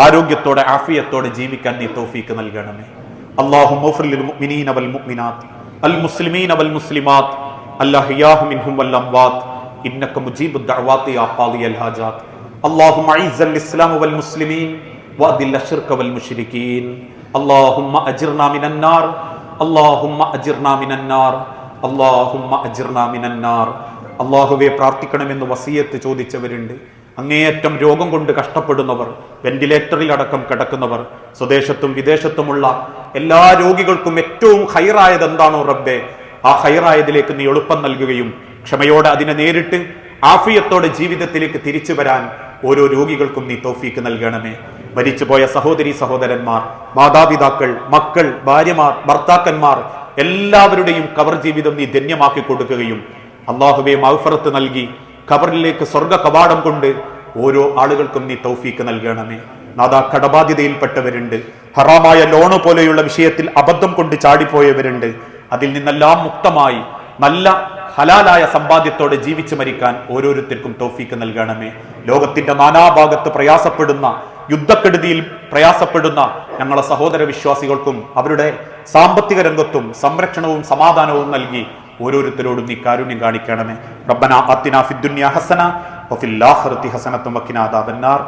S1: ആരോഗ്യത്തോടെ ആഫിയത്തോടെ ജീവിക്കാൻ നീ തൗഫീക്ക് നൽകണമേ. അല്ലാഹുമ്മ ഗ്ഫിർ ലിൽ മുഅ്മിനീന വൽ മുഅ്മിനാത്ത് അൽ മുസ്ലിമീന വൽ മുസ്ലിമാത്ത് അൽഅഹ്യാഹു മിൻഹും വൽ അംവാത്ത് ഇന്നക മുജീബുദ് ദഅവാതി യാ ഖാദിയൽ ഹാജാത്ത്. അല്ലാഹുമ്മ അഇസ്സൽ ഇസ്ലാമ വൽ മുസ്ലിമീൻ വഅദിൽ അശ്ർക വൽ മുശ്രികീൻ. അല്ലാഹുമ്മ അജിർനാ മിനൻ നാർ അല്ലാഹുമ്മ അജിർനാ മിനൻ നാർ അല്ലാഹുമ്മ അജിർനാ മിനൻ നാർ. അല്ലാഹുവേ, പ്രാർത്ഥിക്കണമെന്ന് വസിയത്ത് ചോദിച്ചവരുണ്ട്. അങ്ങേയറ്റം രോഗം കൊണ്ട് കഷ്ടപ്പെടുന്നവർ, വെന്റിലേറ്ററിൽ അടക്കം കിടക്കുന്നവർ, സ്വദേശത്തും വിദേശത്തുമുള്ള എല്ലാ രോഗികൾക്കും ഏറ്റവും ഹൈറായത് എന്താണോ റബ്ബേ, ആ ഹൈറായതിലേക്ക് നീ എളുപ്പം നൽകുകയും ക്ഷമയോടെ അതിനെ നേരിട്ട് ആഫിയത്തോടെ ജീവിതത്തിലേക്ക് തിരിച്ചു വരാൻ ഓരോ രോഗികൾക്കും നീ തൗഫീക്ക് നൽകണമേ. മരിച്ചുപോയ സഹോദരി സഹോദരന്മാർ, മാതാപിതാക്കൾ, മക്കൾ, ഭാര്യമാർ, ഭർത്താക്കന്മാർ എല്ലാവരുടെയും ഖബർ ജീവിതം നീ ധന്യമാക്കി കൊടുക്കുകയും അല്ലാഹുവേ മഗ്ഫിറത്ത് നൽകി ഖബറിലേക്ക് സ്വർഗ കവാടം കൊണ്ട് ഓരോ ആളുകൾക്കും നീ തൗഫീക്ക് നൽകണമേ. നാദാ, കടബാധ്യതയിൽപ്പെട്ടവരുണ്ട്, ഹറാമായ ലോണ് പോലെയുള്ള വിഷയത്തിൽ അബദ്ധം കൊണ്ട് ചാടിപ്പോയവരുണ്ട്. അതിൽ നിന്നെല്ലാം മുക്തമായി നല്ല ഹലാലായ സമ്പാദ്യത്തോടെ ജീവിച്ചു മരിക്കാൻ ഓരോരുത്തർക്കും തൗഫീക്ക് നൽകണമേ. ലോകത്തിന്റെ നാനാഭാഗത്ത് പ്രയാസപ്പെടുന്ന, യുദ്ധക്കെടുതിയിൽ പ്രയാസപ്പെടുന്ന ഞങ്ങളെ സഹോദര വിശ്വാസികൾക്കും അവരുടെ സാമ്പത്തിക രംഗത്തും സംരക്ഷണവും സമാധാനവും നൽകി ഓരോരുത്തരോടും നീ കാരുണ്യം കാണിക്കണമേ. റബ്ബനാ ആതിനാ ഫിദ്ദുനിയ ഹസന വഫിൽ ആഖിറതി ഹസനത്തും വഖിനാ അദാബന്നാർ.